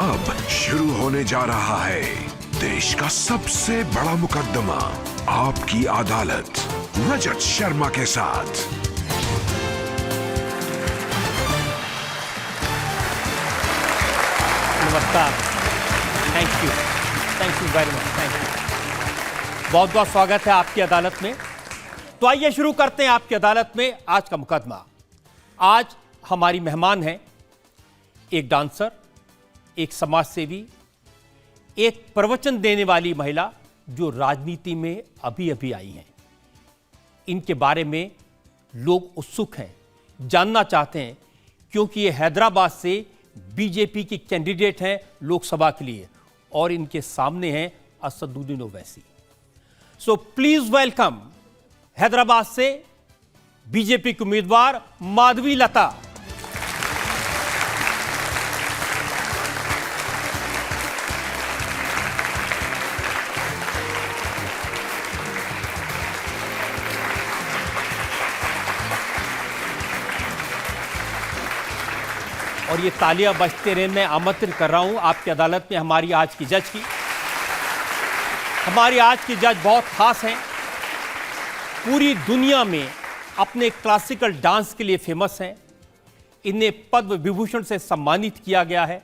अब शुरू होने जा रहा है देश का सबसे बड़ा मुकदमा, आपकी अदालत, रजत शर्मा के साथ। नमस्कार, thank you very much, thank you. बहुत बहुत स्वागत है आपकी अदालत में। तो आइए शुरू करते हैं आपकी अदालत में आज का मुकदमा। आज हमारी मेहमान हैं एक डांसर, एक समाज सेवी, एक प्रवचन देने वाली महिला जो राजनीति में अभी अभी आई हैं। इनके बारे में लोग उत्सुक हैं, जानना चाहते हैं, क्योंकि ये हैदराबाद से बीजेपी की कैंडिडेट हैं लोकसभा के लिए और इनके सामने हैं Asaduddin Owaisi. So please welcome Hyderabad से बीजेपी की उम्मीदवार माधवी लता। और ये तालियां बजते रहे। मैं आमंत्रित कर रहा हूं आपकी अदालत में हमारी आज की जज की। हमारी आज की जज बहुत खास हैं, पूरी दुनिया में अपने क्लासिकल डांस के लिए फेमस हैं। इन्हें पद्म विभूषण से सम्मानित किया गया है।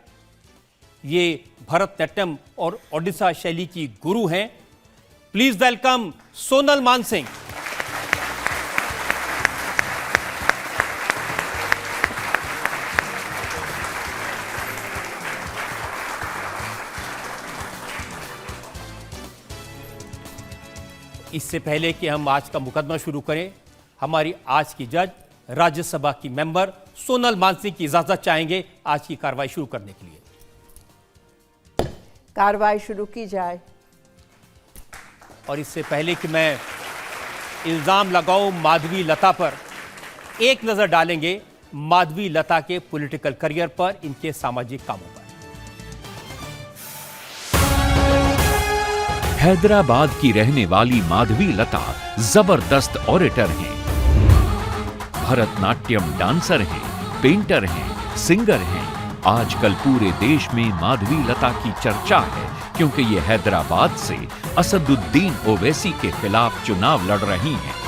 ये भरतनाट्यम और ओडिशा शैली की गुरु हैं। Please welcome Sonal Mansingh. इससे पहले कि हम आज का मुकदमा शुरू करें, हमारी आज की जज राज्यसभा की मेंबर सोनल मानसिंह की इजाजत चाहेंगे आज की कार्रवाई शुरू करने के लिए। कार्रवाई शुरू की जाए। और इससे पहले कि मैं इल्जाम लगाऊं माधवी लता पर, एक नजर डालेंगे माधवी लता के पॉलिटिकल करियर पर, इनके सामाजिक कामों पर। हैदराबाद की रहने वाली माधवी लता जबरदस्त ऑरेटर हैं, भरतनाट्यम डांसर हैं, पेंटर हैं, सिंगर हैं। आजकल पूरे देश में माधवी लता की चर्चा है क्योंकि ये हैदराबाद से असदुद्दीन ओवैसी के खिलाफ चुनाव लड़ रही हैं।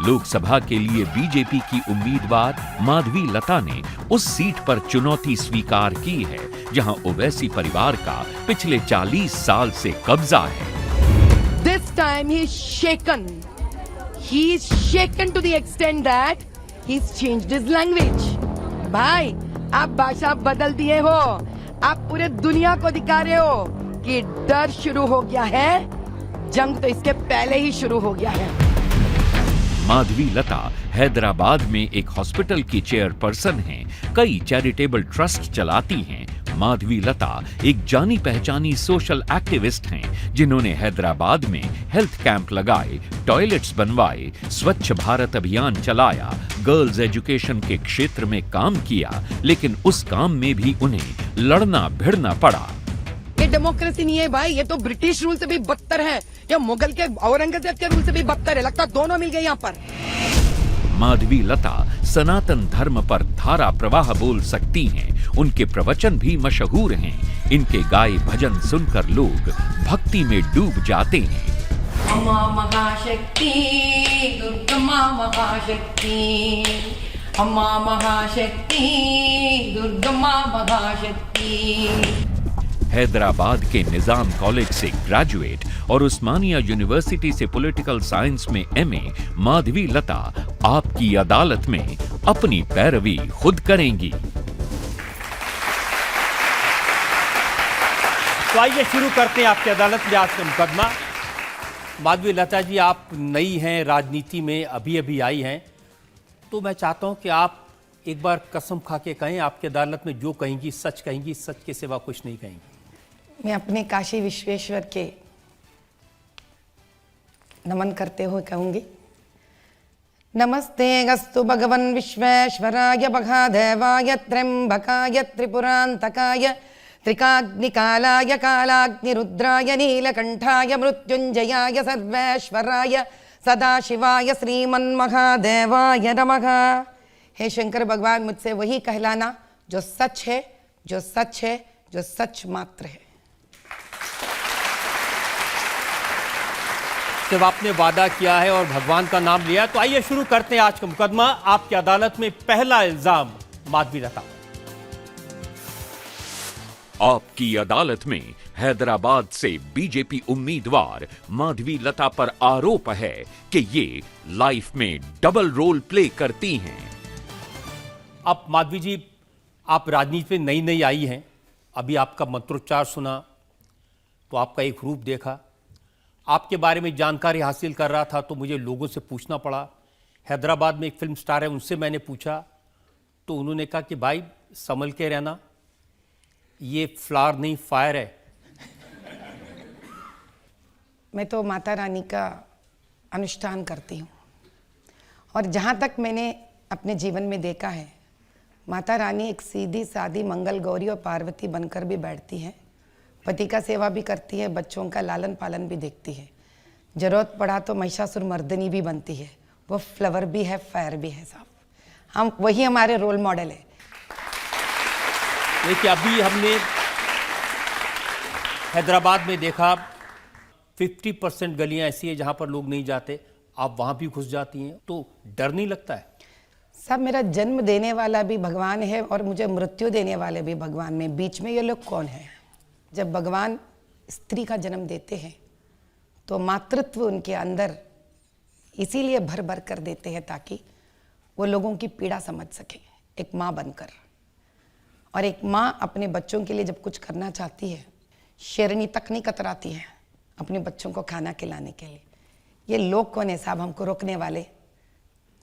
लोकसभा के लिए बीजेपी की उम्मीदवार माधवी लता ने उस सीट पर चुनौती स्वीकार की है जहां ओवैसी परिवार का पिछले 40 साल से कब्जा है। This time he's shaken. He's shaken to the extent that he's changed his language. भाई, आप भाषा बदल दिए हो। आप पूरे दुनिया को दिखा रहे हो कि डर शुरू हो गया है। जंग तो इसके पहले ही शुरू हो गया है। माधवी लता हैदराबाद में एक हॉस्पिटल की चेयरपर्सन हैं, कई चैरिटेबल ट्रस्ट चलाती हैं। माधवी लता एक जानी पहचानी सोशल एक्टिविस्ट हैं जिन्होंने हैदराबाद में हेल्थ कैंप लगाए, टॉयलेट्स बनवाए, स्वच्छ भारत अभियान चलाया, गर्ल्स एजुकेशन के क्षेत्र में काम किया, लेकिन उस काम में भी उन्हें लड़ना भिड़ना पड़ा। ये डेमोक्रेसी नहीं है भाई, ये तो ब्रिटिश रूल से भी बदतर है, या मुगल के औरंगजेब के रूल से भी बदतर है। लगता दोनों मिल गए यहाँ पर। माधवी लता सनातन धर्म पर धारा प्रवाह बोल सकती हैं। उनके प्रवचन भी मशहूर हैं। इनके गाए भजन सुनकर लोग भक्ति में डूब जाते हैं। अम्मा महाशक्ति, दुर्गा महाशक्ति, अम्मा महाशक्ति, दुर्गा महाशक्ति। हैदराबाद के निजाम कॉलेज से ग्रेजुएट और उस्मानिया यूनिवर्सिटी से पॉलिटिकल साइंस में एमए, माधवी लता आपकी अदालत में अपनी पैरवी खुद करेंगी। तो आइए शुरू करते हैं आपकी अदालत में आज का मुकदमा। माधवी लता जी, आप नई हैं, राजनीति में अभी अभी आई हैं, तो मैं चाहता हूं कि आप एक बार कसम खा के कहें, आपकी अदालत में जो कहेंगी सच कहेंगी, सच के सिवा कुछ नहीं कहेंगी। मैं अपने काशी विश्वेश्वर के नमन करते हुए कहूंगी, नमस्ते गस्तु भगवन् विश्वेश्वराय महादेवाय त्र्यंबकाय त्रिपुरांतकाय त्रिकाग्निकालाय कालाग्निरुद्राय नीलकंठाय मृत्युंजयाय सर्वेश्वराय सदाशिवाय श्रीमन्महादेवाय नमः। हे शंकर भगवान, मुझसे वही कहलाना जो सच है, जो सच है, जो सच मात्र है। जब आपने वादा किया है और भगवान का नाम लिया, तो आइए शुरू करते हैं आज का मुकदमा। आपकी अदालत में पहला इल्जाम माधवी लता। आपकी अदालत में हैदराबाद से बीजेपी उम्मीदवार माधवी लता पर आरोप है कि ये लाइफ में डबल रोल प्ले करती हैं। अब माधवी जी, आप राजनीति में नई नई आई हैं, अभी आपका मंत्रोच्चार सुना तो आपका एक रूप देखा, आपके बारे में जानकारी हासिल कर रहा था तो मुझे लोगों से पूछना पड़ा। हैदराबाद में एक फिल्म स्टार है, उनसे मैंने पूछा तो उन्होंने कहा कि भाई संभल के रहना, ये फ्लावर नहीं फायर है। मैं तो माता रानी का अनुष्ठान करती हूँ और जहाँ तक मैंने अपने जीवन में देखा है, माता रानी एक सीधी सादी मंगल गौरी और पार्वती बनकर भी बैठती है, पति का सेवा भी करती है, बच्चों का लालन पालन भी देखती है, जरूरत पड़ा तो महिषासुर मर्दनी भी बनती है। वो फ्लावर भी है, फायर भी है साहब। हम वही हमारे रोल मॉडल है। देखिए, अभी हमने हैदराबाद में देखा 50% गलियां ऐसी है जहां पर लोग नहीं जाते, आप वहां भी घुस जाती हैं, तो डर नहीं लगता है? सब मेरा जन्म देने वाला भी भगवान है और मुझे मृत्यु देने वाले भी भगवान में, बीच में ये लोग कौन है? जब भगवान स्त्री का जन्म देते हैं तो मातृत्व उनके अंदर इसीलिए भर भर कर देते हैं ताकि वो लोगों की पीड़ा समझ सके, एक माँ बनकर। और एक माँ अपने बच्चों के लिए जब कुछ करना चाहती है, शेरनी तक नहीं कतराती है अपने बच्चों को खाना खिलाने के लिए। ये लोग कौन है साहब हमको रोकने वाले,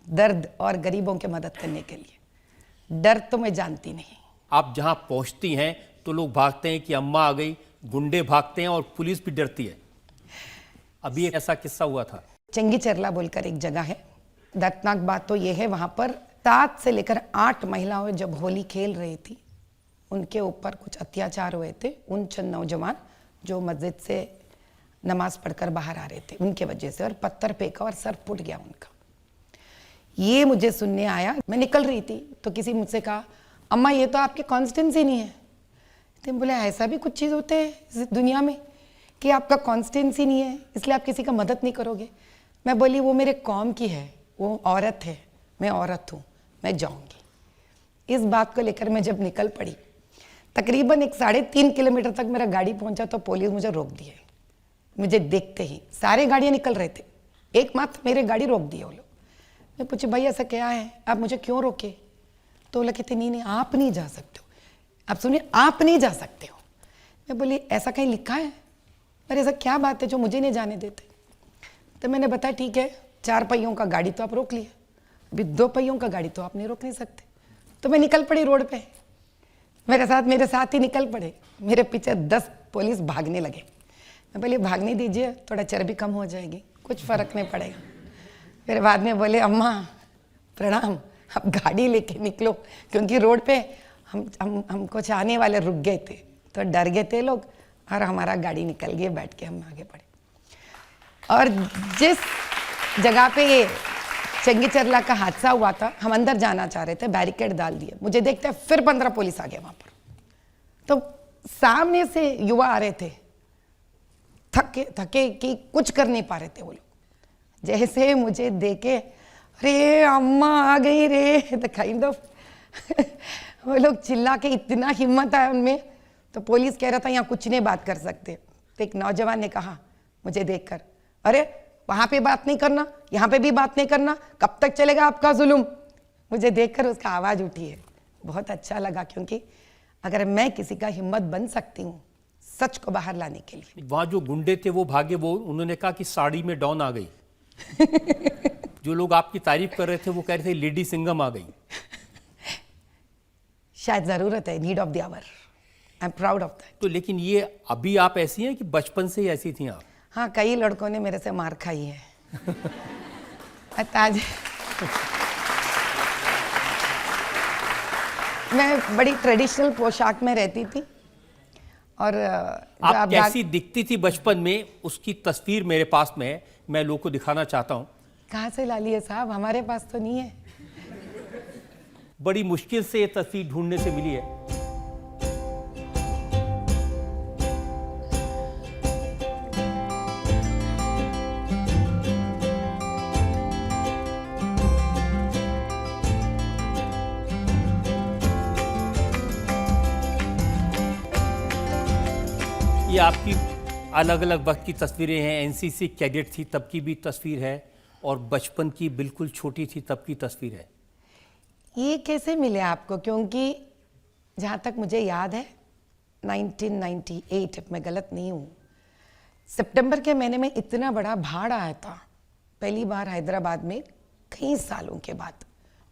दर्द और गरीबों की मदद करने के लिए? डर तो मैं जानती नहीं। आप जहां पहुंचती हैं तो लोग भागते हैं कि अम्मा आ गई, गुंडे भागते हैं और पुलिस भी डरती है। अभी एक ऐसा किस्सा हुआ था, चंगी चरला बोलकर एक जगह है। दर्दनाक बात तो ये है, वहां पर 7 से लेकर 8 महिलाएं जब होली खेल रही थी, उनके ऊपर कुछ अत्याचार हुए थे। उन चंद नौजवान जो मस्जिद से नमाज पढ़कर बाहर आ रहे थे, उनके वजह से, और पत्थर फेंका और सर फूट गया उनका। ये मुझे सुनने आया, मैं निकल रही थी तो किसी मुझसे कहा, अम्मा ये तो आपके कॉन्स्टेंसी नहीं है। तो बोले ऐसा भी कुछ चीज़ होते हैं इस दुनिया में कि आपका कॉन्स्टेंसी नहीं है इसलिए आप किसी का मदद नहीं करोगे? मैं बोली वो मेरे कौम की है, वो औरत है, मैं औरत हूँ, मैं जाऊँगी। इस बात को लेकर मैं जब निकल पड़ी, तकरीबन 3.5 किलोमीटर तक मेरा गाड़ी पहुँचा तो पुलिस मुझे रोक दिए। मुझे देखते ही सारे गाड़ियाँ निकल रहे थे, एकमात्र मेरे गाड़ी रोक दिए वो लोग। मैं पूछी भाई ऐसा क्या है, आप मुझे क्यों रोके? तो वो लोग कहते नहीं आप नहीं जा सकते हो। आप सुनिए, आप नहीं जा सकते हो। मैं बोली ऐसा कहीं लिखा है? पर ऐसा क्या बात है जो मुझे नहीं जाने देते? तो मैंने बताया ठीक है, 4 पहियों का गाड़ी तो आप रोक लिए, अभी 2 पहियों का गाड़ी तो आप नहीं रोक नहीं सकते। तो मैं निकल पड़ी रोड पे, मेरे साथ ही निकल पड़े। मेरे पीछे 10 पुलिस भागने लगे। मैं बोली भागने दीजिए, थोड़ा चर्बी कम हो जाएगी, कुछ फर्क नहीं पड़ेगा। फिर बाद में बोले अम्मा प्रणाम, अब गाड़ी लेके निकलो, क्योंकि रोड पे हमको चाहने वाले रुक गए थे तो डर गए थे लोग, और हमारा गाड़ी निकल गई, बैठ के हम आगे बढ़े। और जिस जगह पे ये चंगी चरला का हादसा हुआ था, हम अंदर जाना चाह रहे थे, बैरिकेड डाल दिए। मुझे देखते फिर 15 पुलिस आ गए वहां पर। तो सामने से युवा आ रहे थे, थके कि कुछ कर नहीं पा रहे थे वो लोग। जैसे मुझे देखे, अरे अम्मा आ गई रे, द काइंड ऑफ वो लोग चिल्ला के, इतना हिम्मत आया उनमें। तो पुलिस कह रहा था यहाँ कुछ नहीं बात कर सकते। तो एक नौजवान ने कहा मुझे देखकर, अरे वहां पे बात नहीं करना, यहाँ पे भी बात नहीं करना, कब तक चलेगा आपका जुल्म? मुझे देखकर उसका आवाज उठी है, बहुत अच्छा लगा, क्योंकि अगर मैं किसी का हिम्मत बन सकती हूँ सच को बाहर लाने के लिए। वहां जो गुंडे थे वो भागे, वो उन्होंने कहा कि साड़ी में डॉन आ गई। जो लोग आपकी तारीफ कर रहे थे वो कह रहे थे लेडी सिंघम आ गई। शायद जरूरत है, need of the hour. I am proud of that. तो लेकिन ये अभी आप ऐसी हैं कि बचपन से ही ऐसी थी आप? हाँ, कई लड़कों ने मेरे से मार खाई है। ताज मैं बड़ी ट्रेडिशनल पोशाक में रहती थी। और आप कैसी दिखती थी बचपन में, उसकी तस्वीर मेरे पास में है, मैं लोगों को दिखाना चाहता हूँ। कहाँ से ला लिए साहब, हमारे पास तो नहीं है। बड़ी मुश्किल से ये तस्वीर ढूंढने से मिली है। ये आपकी अलग अलग वक्त की तस्वीरें हैं। एनसीसी कैडेट थी तब की भी तस्वीर है और बचपन की बिल्कुल छोटी थी तब की तस्वीर है। ये कैसे मिले आपको? क्योंकि जहाँ तक मुझे याद है 1998, मैं गलत नहीं हूँ, सितंबर के महीने में इतना बड़ा बाढ़ आया था पहली बार हैदराबाद में कई सालों के बाद।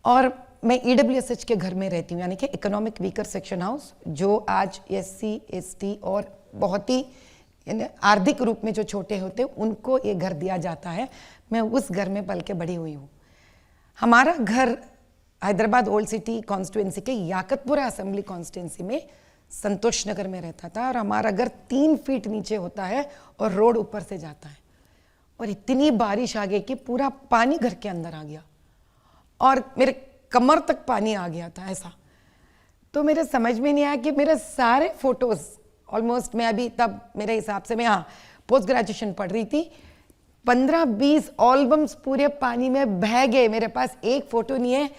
और मैं EWSH के घर में रहती हूँ, यानी कि इकोनॉमिक वीकर सेक्शन हाउस, जो आज SC ST और बहुत ही आर्थिक रूप में जो छोटे होते हैं उनको ये घर दिया जाता है। मैं उस घर में पल के बड़ी हुई हूँ। हमारा घर हैदराबाद ओल्ड सिटी कॉन्स्टिट्यूएंसी के याकतपुरा असेंबली कॉन्स्टिट्यूएंसी में संतोष नगर में रहता था और हमारा घर 3 फीट नीचे होता है और रोड ऊपर से जाता है। और इतनी बारिश आ गई कि पूरा पानी घर के अंदर आ गया और मेरे कमर तक पानी आ गया था ऐसा। तो मेरे समझ में नहीं आया कि मेरे सारे फोटोज ऑलमोस्ट, मैं अभी तब मेरे हिसाब से मैं पोस्ट ग्रेजुएशन पढ़ रही थी, 15-20 एल्बम्स पूरे पानी में बह गए। मेरे पास एक फोटो नहीं है।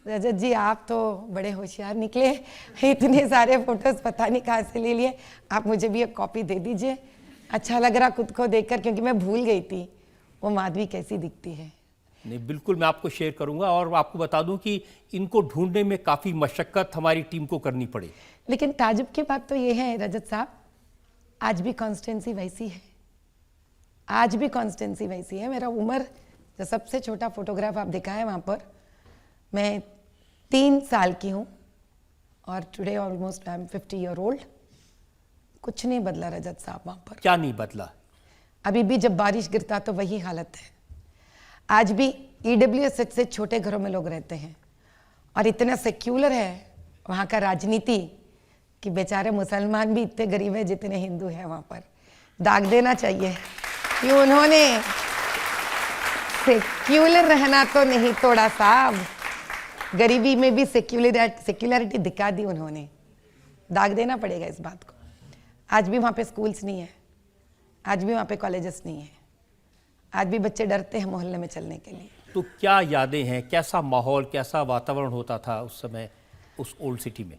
रजत जी आप तो बड़े होशियार निकले, इतने सारे फोटोज पता नहीं कहाँ से ले लिए। आप मुझे भी एक कॉपी दे दीजिए। अच्छा लग रहा खुद को देखकर, क्योंकि मैं भूल गई थी वो माधवी कैसी दिखती है। नहीं, बिल्कुल मैं आपको शेयर करूंगा। और आपको बता दूं कि इनको ढूंढने में काफ़ी मशक्कत हमारी टीम को करनी पड़ी। लेकिन ताजुब की बात तो ये है रजत साहब, आज भी कॉन्स्टेंसी वैसी है, आज भी कॉन्स्टेंसी वैसी है। मेरा उम्र, जो सबसे छोटा फोटोग्राफ आप दिखा है वहाँ पर, मैं 3 साल की हूँ और today almost I am 50 year old. कुछ नहीं बदला रजत साहब वहाँ पर। क्या नहीं बदला? अभी भी जब बारिश गिरता तो वही हालत है। आज भी EWSH से छोटे घरों में लोग रहते हैं और इतना सेक्युलर है वहाँ का राजनीति कि बेचारे मुसलमान भी इतने गरीब है जितने हिंदू हैं वहाँ पर। दाग देना चाहिए कि उन्होंने सेक्युलर रहना तो नहीं तोड़ा साहब, गरीबी में भी सेक्युलरिटी दिखा दी उन्होंने। दाग देना पड़ेगा इस बात को। आज भी वहाँ पे स्कूल्स नहीं है, आज भी वहाँ पे कॉलेजेस नहीं है, आज भी बच्चे डरते हैं मोहल्ले में चलने के लिए। तो क्या यादें हैं, कैसा माहौल, कैसा वातावरण होता था उस समय उस ओल्ड सिटी में?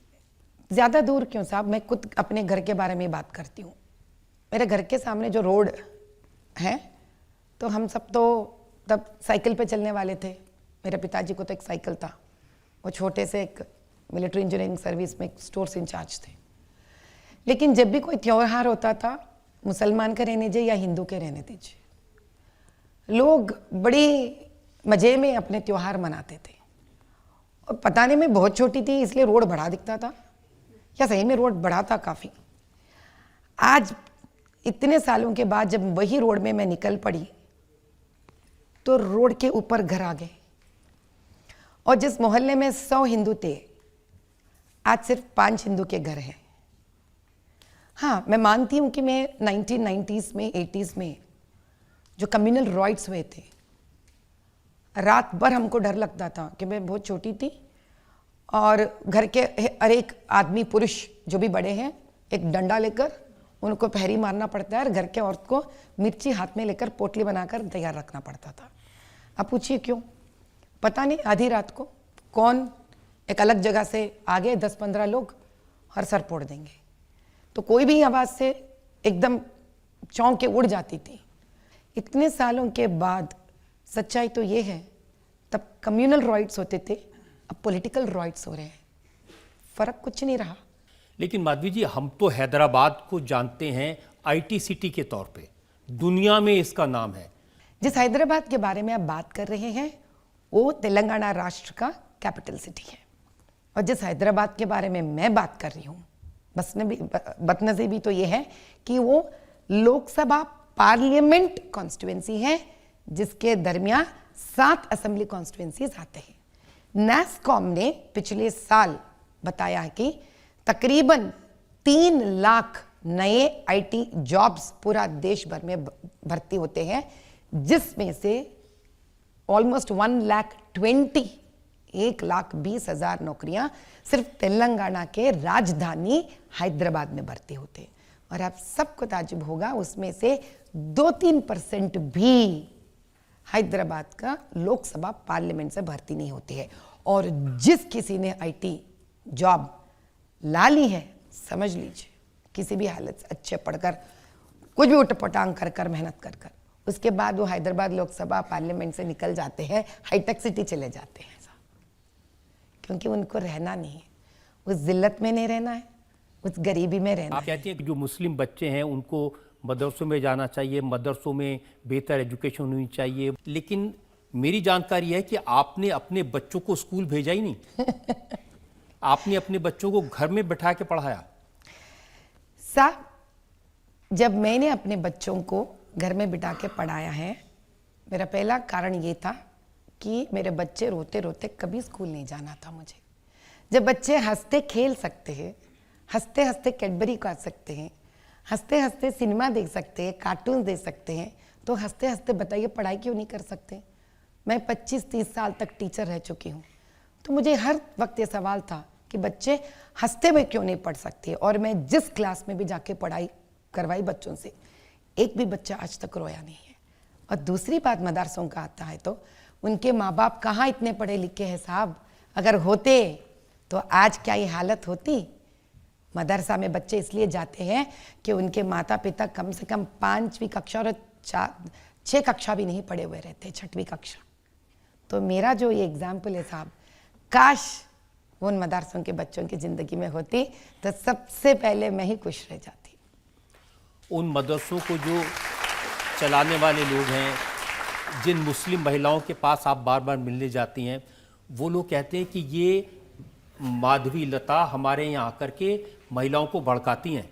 ज़्यादा दूर क्यों साहब, मैं खुद अपने घर के बारे में बात करती हूँ। मेरे घर के सामने जो रोड है, तो हम सब तो तब साइकिल पे चलने वाले थे। मेरे पिताजी को तो एक साइकिल था, वो छोटे से एक मिलिट्री इंजीनियरिंग सर्विस में स्टोर से इंचार्ज थे। लेकिन जब भी कोई त्योहार होता था, मुसलमान के रहने दीजिए या हिंदू के रहने दीजिए, लोग बड़ी मज़े में अपने त्योहार मनाते थे। और पता नहीं, मैं बहुत छोटी थी इसलिए रोड बड़ा दिखता था, या सही में रोड बड़ा था काफ़ी। आज इतने सालों के बाद जब वही रोड में मैं निकल पड़ी तो रोड के ऊपर घर आ गए और जिस मोहल्ले में 100 हिंदू थे, आज सिर्फ 5 हिंदू के घर हैं। हाँ, मैं मानती हूँ कि मैं 1990s में 80s में जो कम्युनल राइट्स हुए थे, रात भर हमको डर लगता था कि मैं बहुत छोटी थी और घर के हर एक आदमी पुरुष जो भी बड़े हैं एक डंडा लेकर उनको पहरी मारना पड़ता है और घर के औरत को मिर्ची हाथ में लेकर पोटली बनाकर तैयार रखना पड़ता था। अब पूछिए क्यों? पता नहीं, आधी रात को कौन एक अलग जगह से आ गए 10-15 लोग और सर फोड़ देंगे, तो कोई भी आवाज़ से एकदम चौंक के उड़ जाती थी। इतने सालों के बाद सच्चाई तो ये है, तब कम्युनल राइट्स होते थे, अब पॉलिटिकल राइट्स हो रहे हैं। फर्क कुछ नहीं रहा। लेकिन माधवी जी, हम तो हैदराबाद को जानते हैं IT सिटी के तौर पे, दुनिया में इसका नाम है। जिस हैदराबाद के बारे में आप बात कर रहे हैं वो तेलंगाना राष्ट्र का कैपिटल सिटी है, और जिस हैदराबाद के बारे में मैं बात कर रही हूँ, बदनसीबी तो ये है कि वो लोकसभा पार्लियामेंट कॉन्स्टिट्यूएंसी है जिसके दरमियान 7 असेंबली कॉन्स्टिट्यूएंसीज आते हैं। NASSCOM ने पिछले साल बताया है कि तकरीबन 3 लाख नए IT जॉब्स पूरा देश भर में भर्ती होते हैं, जिसमें से ऑलमोस्ट 1,20,000 1,20,000 नौकरियां सिर्फ तेलंगाना के राजधानी हैदराबाद में भर्ती होते हैं। और आप सबको ताजुब होगा, उसमें से 2-3% भी हैदराबाद का लोकसभा पार्लियामेंट से भर्ती नहीं होती है। और जिस किसी ने आईटी जॉब ला ली है, समझ लीजिए किसी भी हालत से अच्छे पढ़कर कुछ भी उटपटांग कर कर मेहनत कर कर उसके बाद वो हैदराबाद लोकसभा पार्लियामेंट से निकल जाते हैं, हाईटेक सिटी चले जाते हैं साहब, क्योंकि उनको रहना नहीं है, उस जिल्लत में नहीं रहना है, उस गरीबी में रहना आप है। कहती हैं कि जो मुस्लिम बच्चे हैं उनको मदरसों में जाना चाहिए, मदरसों में बेहतर एजुकेशन होनी चाहिए, लेकिन मेरी जानकारी है कि आपने अपने बच्चों को स्कूल भेजा ही नहीं आपने अपने बच्चों को घर में बैठा के पढ़ाया। साहब, जब मैंने अपने बच्चों को घर में बिठा के पढ़ाया है, मेरा पहला कारण ये था कि मेरे बच्चे रोते रोते कभी स्कूल नहीं जाना था मुझे। जब बच्चे हंसते खेल सकते हैं, हंसते हंसते कैडबरी खा सकते हैं, हंसते हंसते सिनेमा देख सकते हैं, कार्टून देख सकते हैं, तो हंसते हंसते बताइए पढ़ाई क्यों नहीं कर सकते। मैं 25-30 साल तक टीचर रह चुकी हूँ, तो मुझे हर वक्त ये सवाल था कि बच्चे हंसते हुए क्यों नहीं पढ़ सकते। और मैं जिस क्लास में भी जाके पढ़ाई करवाई बच्चों से, एक भी बच्चा आज तक रोया नहीं है। और दूसरी बात मदरसों का आता है तो उनके माँ बाप कहाँ इतने पढ़े लिखे हैं साहब, अगर होते तो आज क्या ये हालत होती। मदरसा में बच्चे इसलिए जाते हैं कि उनके माता पिता कम से कम 5वीं कक्षा और 6 कक्षा भी नहीं पढ़े हुए रहते, 6वीं कक्षा। तो मेरा जो ये एग्जाम्पल है साहब, काश वो उन मदरसों के बच्चों की ज़िंदगी में होती तो सबसे पहले मैं ही खुश रह जाती। उन मदरसों को जो चलाने वाले लोग हैं, जिन मुस्लिम महिलाओं के पास आप बार बार मिलने जाती हैं, वो लोग कहते हैं कि ये माधवी लता हमारे यहाँ आकर के महिलाओं को भड़काती हैं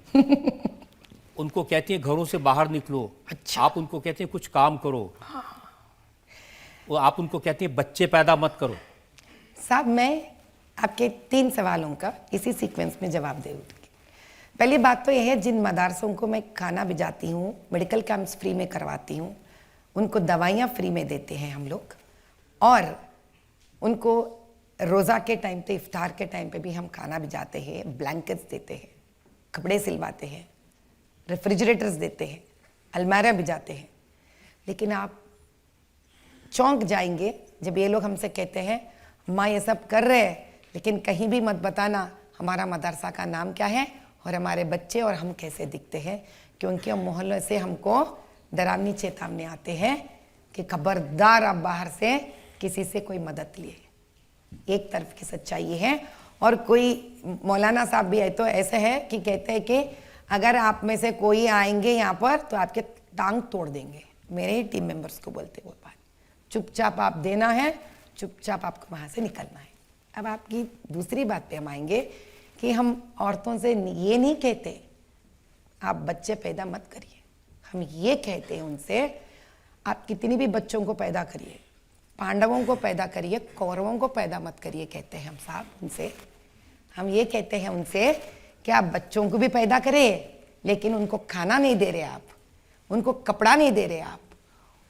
उनको कहती हैं घरों से बाहर निकलो। अच्छा। आप उनको कहते हैं कुछ काम करो। वो आप उनको कहते हैं बच्चे पैदा मत करो। साहब, मैं आपके 3 सवालों का इसी सीक्वेंस में जवाब दूँगी। पहली बात तो यह है, जिन मदरसों को मैं खाना भिजाती हूँ, मेडिकल कैंप्स फ्री में करवाती हूँ, उनको दवाइयाँ फ्री में देते हैं हम लोग, और उनको रोज़ा के टाइम पे, इफ्तार के टाइम पे भी हम खाना भिजाते हैं, ब्लैंकेट्स देते हैं, कपड़े सिलवाते हैं, रेफ्रिजरेटर्स देते हैं, अलमारियाँ भिजाते हैं। लेकिन आप चौंक जाएंगे जब ये लोग हमसे कहते हैं माँ ये सब कर रहे हैं, लेकिन कहीं भी मत बताना हमारा मदरसा का नाम क्या है और हमारे बच्चे और हम कैसे दिखते हैं, क्योंकि हम मोहल्ले से हमको डरावनी चेतावनी आते हैं कि खबरदार आप बाहर से किसी से कोई मदद लिए। एक तरफ की सच्चाई ये है। और कोई मौलाना साहब भी है तो ऐसे है कि कहते हैं कि अगर आप में से कोई आएंगे यहाँ पर तो आपके टांग तोड़ देंगे। मेरे ही टीम मेंबर्स को बोलते वो बात, चुपचाप आप देना है, चुपचाप आपको वहाँ से निकलना है। अब आपकी दूसरी बात पे हम आएंगे कि हम औरतों से ये नहीं कहते आप बच्चे पैदा मत करिए, हम ये कहते हैं उनसे आप कितनी भी बच्चों को पैदा करिए, पांडवों को पैदा करिए, कौरवों को पैदा मत करिए, कहते हैं हम साहब उनसे। हम ये कहते हैं उनसे कि आप बच्चों को भी पैदा करें, लेकिन उनको खाना नहीं दे रहे आप, उनको कपड़ा नहीं दे रहे आप,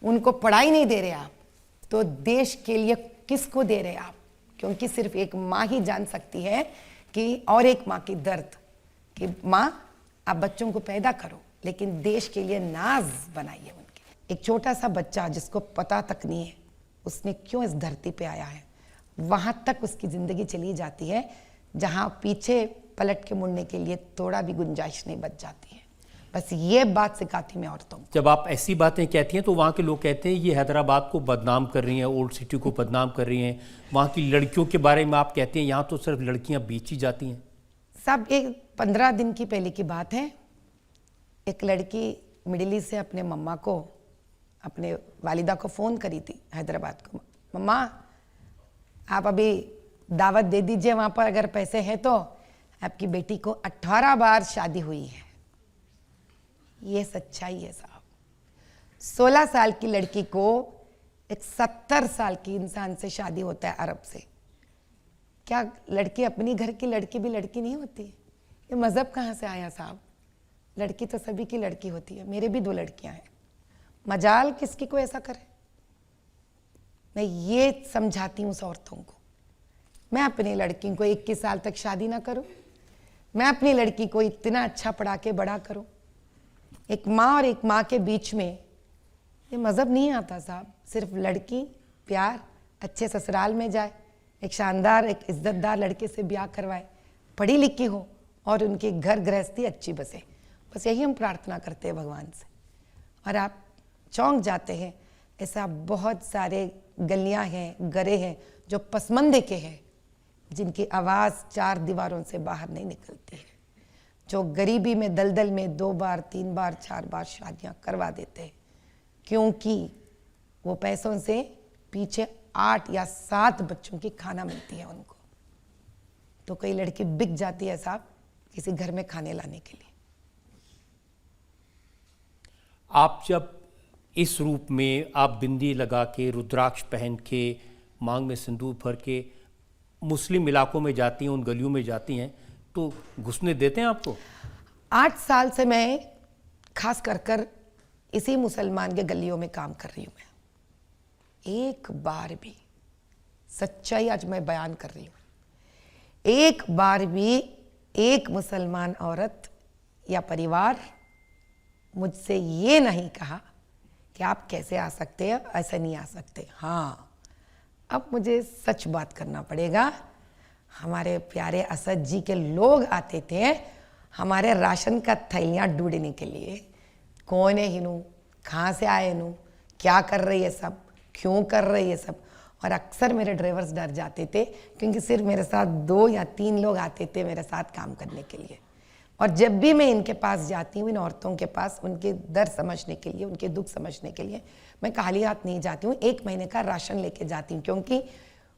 उनको पढ़ाई नहीं दे रहे आप, तो देश के लिए किसको दे रहे आप? क्योंकि सिर्फ एक माँ ही जान सकती है कि और एक माँ की दर्द कि माँ आप बच्चों को पैदा करो लेकिन देश के लिए नाज बनाइए उनके। एक छोटा सा बच्चा जिसको पता तक नहीं है उसने क्यों इस धरती पे आया है, वहां तक उसकी जिंदगी चली जाती है जहां पीछे पलट के मुड़ने के लिए थोड़ा भी गुंजाइश नहीं बच जाती है। बस ये बात सिखाती मैं औरतों को। जब आप ऐसी बातें कहती हैं तो वहाँ के लोग कहते हैं ये हैदराबाद को बदनाम कर रही हैं, ओल्ड सिटी को बदनाम कर रही हैं। वहाँ की लड़कियों के बारे में आप कहते हैं यहाँ तो सिर्फ लड़कियाँ बेची जाती हैं। साहब, एक 15 दिन की पहले की बात है, एक लड़की मिडिल ईस्ट से अपने मम्मा को, अपने वालिदा को फ़ोन करी थी हैदराबाद को, मम्मा आप अभी दावत दे दीजिए वहाँ पर, अगर पैसे हैं तो आपकी बेटी को 18 बार शादी हुई है। ये सच्चाई है साहब। 16 साल की लड़की को एक 70 साल की इंसान से शादी होता है अरब से। क्या लड़की अपनी घर की लड़की भी लड़की नहीं होती? ये मज़हब कहाँ से आया साहब? लड़की तो सभी की लड़की होती है। मेरे भी 2 लड़कियां हैं, मजाल किसकी को ऐसा करे। मैं ये समझाती हूँ उस औरतों को मैं अपनी लड़की को 21 साल तक शादी ना करूं? मैं अपनी लड़की को इतना अच्छा पढ़ा के बड़ा करूं? एक माँ और एक माँ के बीच में ये मज़हब नहीं आता साहब। सिर्फ लड़की प्यार, अच्छे ससुराल में जाए, एक शानदार एक इज्जतदार लड़के से ब्याह करवाए, पढ़ी लिखी हो और उनकी घर गृहस्थी अच्छी बसे। बस यही हम प्रार्थना करते हैं भगवान से। और आप चौंक जाते हैं, ऐसा बहुत सारे गलियां हैं, गरे हैं जो पसमंदे के हैं, जिनकी आवाज़ 4 दीवारों से बाहर नहीं निकलती है, जो गरीबी में दलदल में 2 बार 3 बार 4 बार शादियां करवा देते हैं, क्योंकि वो पैसों से पीछे 8 या 7 बच्चों की खाना मिलती है उनको। तो कई लड़की बिक जाती है साहब किसी घर में खाने लाने के लिए। आप जब इस रूप में आप बिंदी लगा के, रुद्राक्ष पहन के, मांग में सिंदूर भर के मुस्लिम इलाकों में जाती हैं, उन गलियों में जाती हैं, तो घुसने देते हैं आपको? 8 साल से मैं खास कर इसी मुसलमान के गलियों में काम कर रही हूँ। मैं एक बार भी, सच्चाई आज मैं बयान कर रही हूँ, एक बार भी एक मुसलमान औरत या परिवार मुझसे ये नहीं कहा कि आप कैसे आ सकते हैं, ऐसे नहीं आ सकते। हाँ, अब मुझे सच बात करना पड़ेगा। हमारे प्यारे असद जी के लोग आते थे हमारे राशन का थैलियाँ ढूंढने के लिए। कौन है हिनू, कहाँ से आए नू, क्या कर रही है सब, क्यों कर रही है सब। और अक्सर मेरे ड्राइवर्स डर जाते थे, क्योंकि सिर्फ मेरे साथ 2 या 3 लोग आते थे मेरे साथ काम करने के लिए। और जब भी मैं इनके पास जाती हूँ, इन औरतों के पास, उनके दर्द समझने के लिए, उनके दुख समझने के लिए, मैं खाली हाथ नहीं जाती हूँ। 1 महीने का राशन लेके जाती हूँ, क्योंकि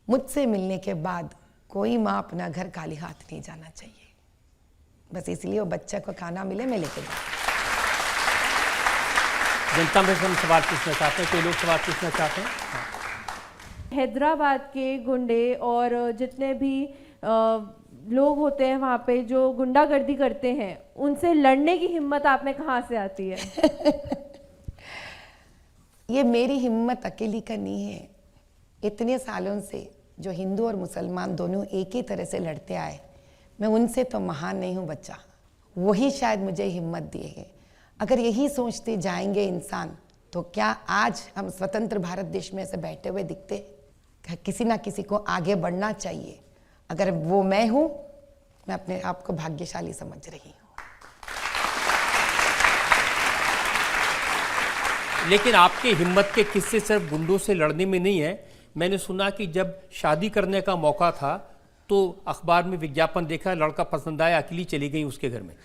मुझसे मिलने के बाद कोई माँ अपना घर खाली हाथ नहीं जाना चाहिए। बस इसलिए वो बच्चे को खाना मिले, मैं लेके जाती हूँ। जनता में से हम सवाल पूछना चाहते हैं, कोई लोग सवाल पूछना चाहते हैं? हैदराबाद के गुंडे और जितने भी लोग होते हैं वहाँ पे जो गुंडागर्दी करते हैं, उनसे लड़ने की हिम्मत आप में कहाँ से आती है? ये मेरी हिम्मत अकेली का नहीं है। इतने सालों से जो हिंदू और मुसलमान दोनों एक ही तरह से लड़ते आए, मैं उनसे तो महान नहीं हूँ बच्चा। वही शायद मुझे हिम्मत दिए है। अगर यही सोचते जाएंगे इंसान, तो क्या आज हम स्वतंत्र भारत देश में ऐसे बैठे हुए दिखते? किसी ना किसी को आगे बढ़ना चाहिए। अगर वो मैं हूं, मैं अपने आप को भाग्यशाली समझ रही हूं। लेकिन आपके हिम्मत के किस्से सिर्फ गुंडों से लड़ने में नहीं है। मैंने सुना कि जब शादी करने का मौका था तो अखबार में विज्ञापन देखा, लड़का पसंद आया, अकेली चली गई उसके घर में।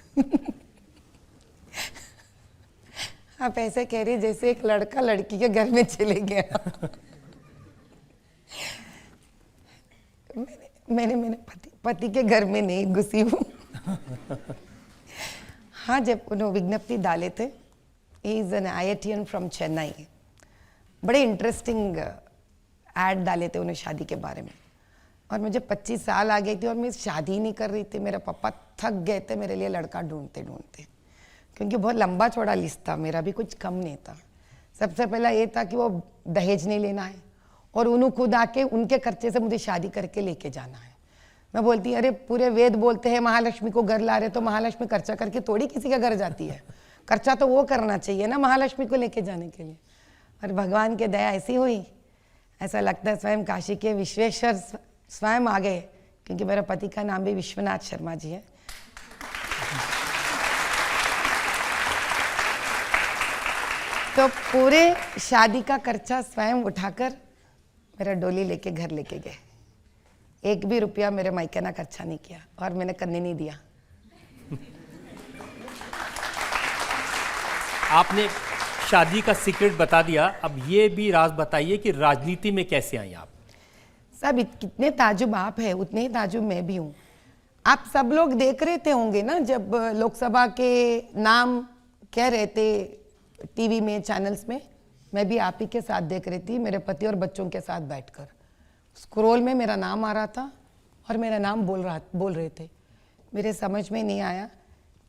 आप ऐसे कह रही जैसे एक लड़का लड़की के घर में चले गया। मैंने पति के घर में नहीं घुसी हूँ। हाँ, जब उन्होंने विज्ञप्ति डाले थे, he is an IITian from Chennai, बड़े इंटरेस्टिंग ऐड डाले थे उन्हें शादी के बारे में। और मुझे 25 साल आ गई थी और मैं शादी नहीं कर रही थी। मेरे पापा थक गए थे मेरे लिए लड़का ढूंढते ढूंढते, क्योंकि बहुत लंबा चौड़ा लिस्ट था, मेरा भी कुछ कम नहीं था। सबसे पहला ये था कि वो दहेज नहीं लेना है और उन्होंने खुद आके उनके खर्चे से मुझे शादी करके लेके जाना है। मैं बोलती अरे पूरे वेद बोलते हैं महालक्ष्मी को घर ला रहे, तो महालक्ष्मी खर्चा करके थोड़ी किसी का घर जाती है। खर्चा तो वो करना चाहिए ना महालक्ष्मी को लेके जाने के लिए। और भगवान की दया ऐसी हुई, ऐसा लगता है स्वयं काशी के विश्वेश्वर स्वयं आ गए, क्योंकि मेरे पति का नाम भी विश्वनाथ शर्मा जी है। तो पूरे शादी का खर्चा स्वयं उठाकर मेरा डोली लेके घर लेके गए। 1 भी रुपया मेरे मायके ने खर्चा नहीं किया और मैंने करने नहीं दिया। आपने शादी का सीक्रेट बता दिया, अब ये भी राज बताइए कि राजनीति में कैसे आई आप? सब कितने ताजुब आप है उतने ही ताजुब मैं भी हूँ। आप सब लोग देख रहे थे होंगे ना, जब लोकसभा के नाम कह रहे थे टीवी में, चैनल्स में, मैं भी आप ही के साथ देख रही थी, मेरे पति और बच्चों के साथ बैठकर। स्क्रोल में मेरा नाम आ रहा था और मेरा नाम बोल रहे थे। मेरे समझ में नहीं आया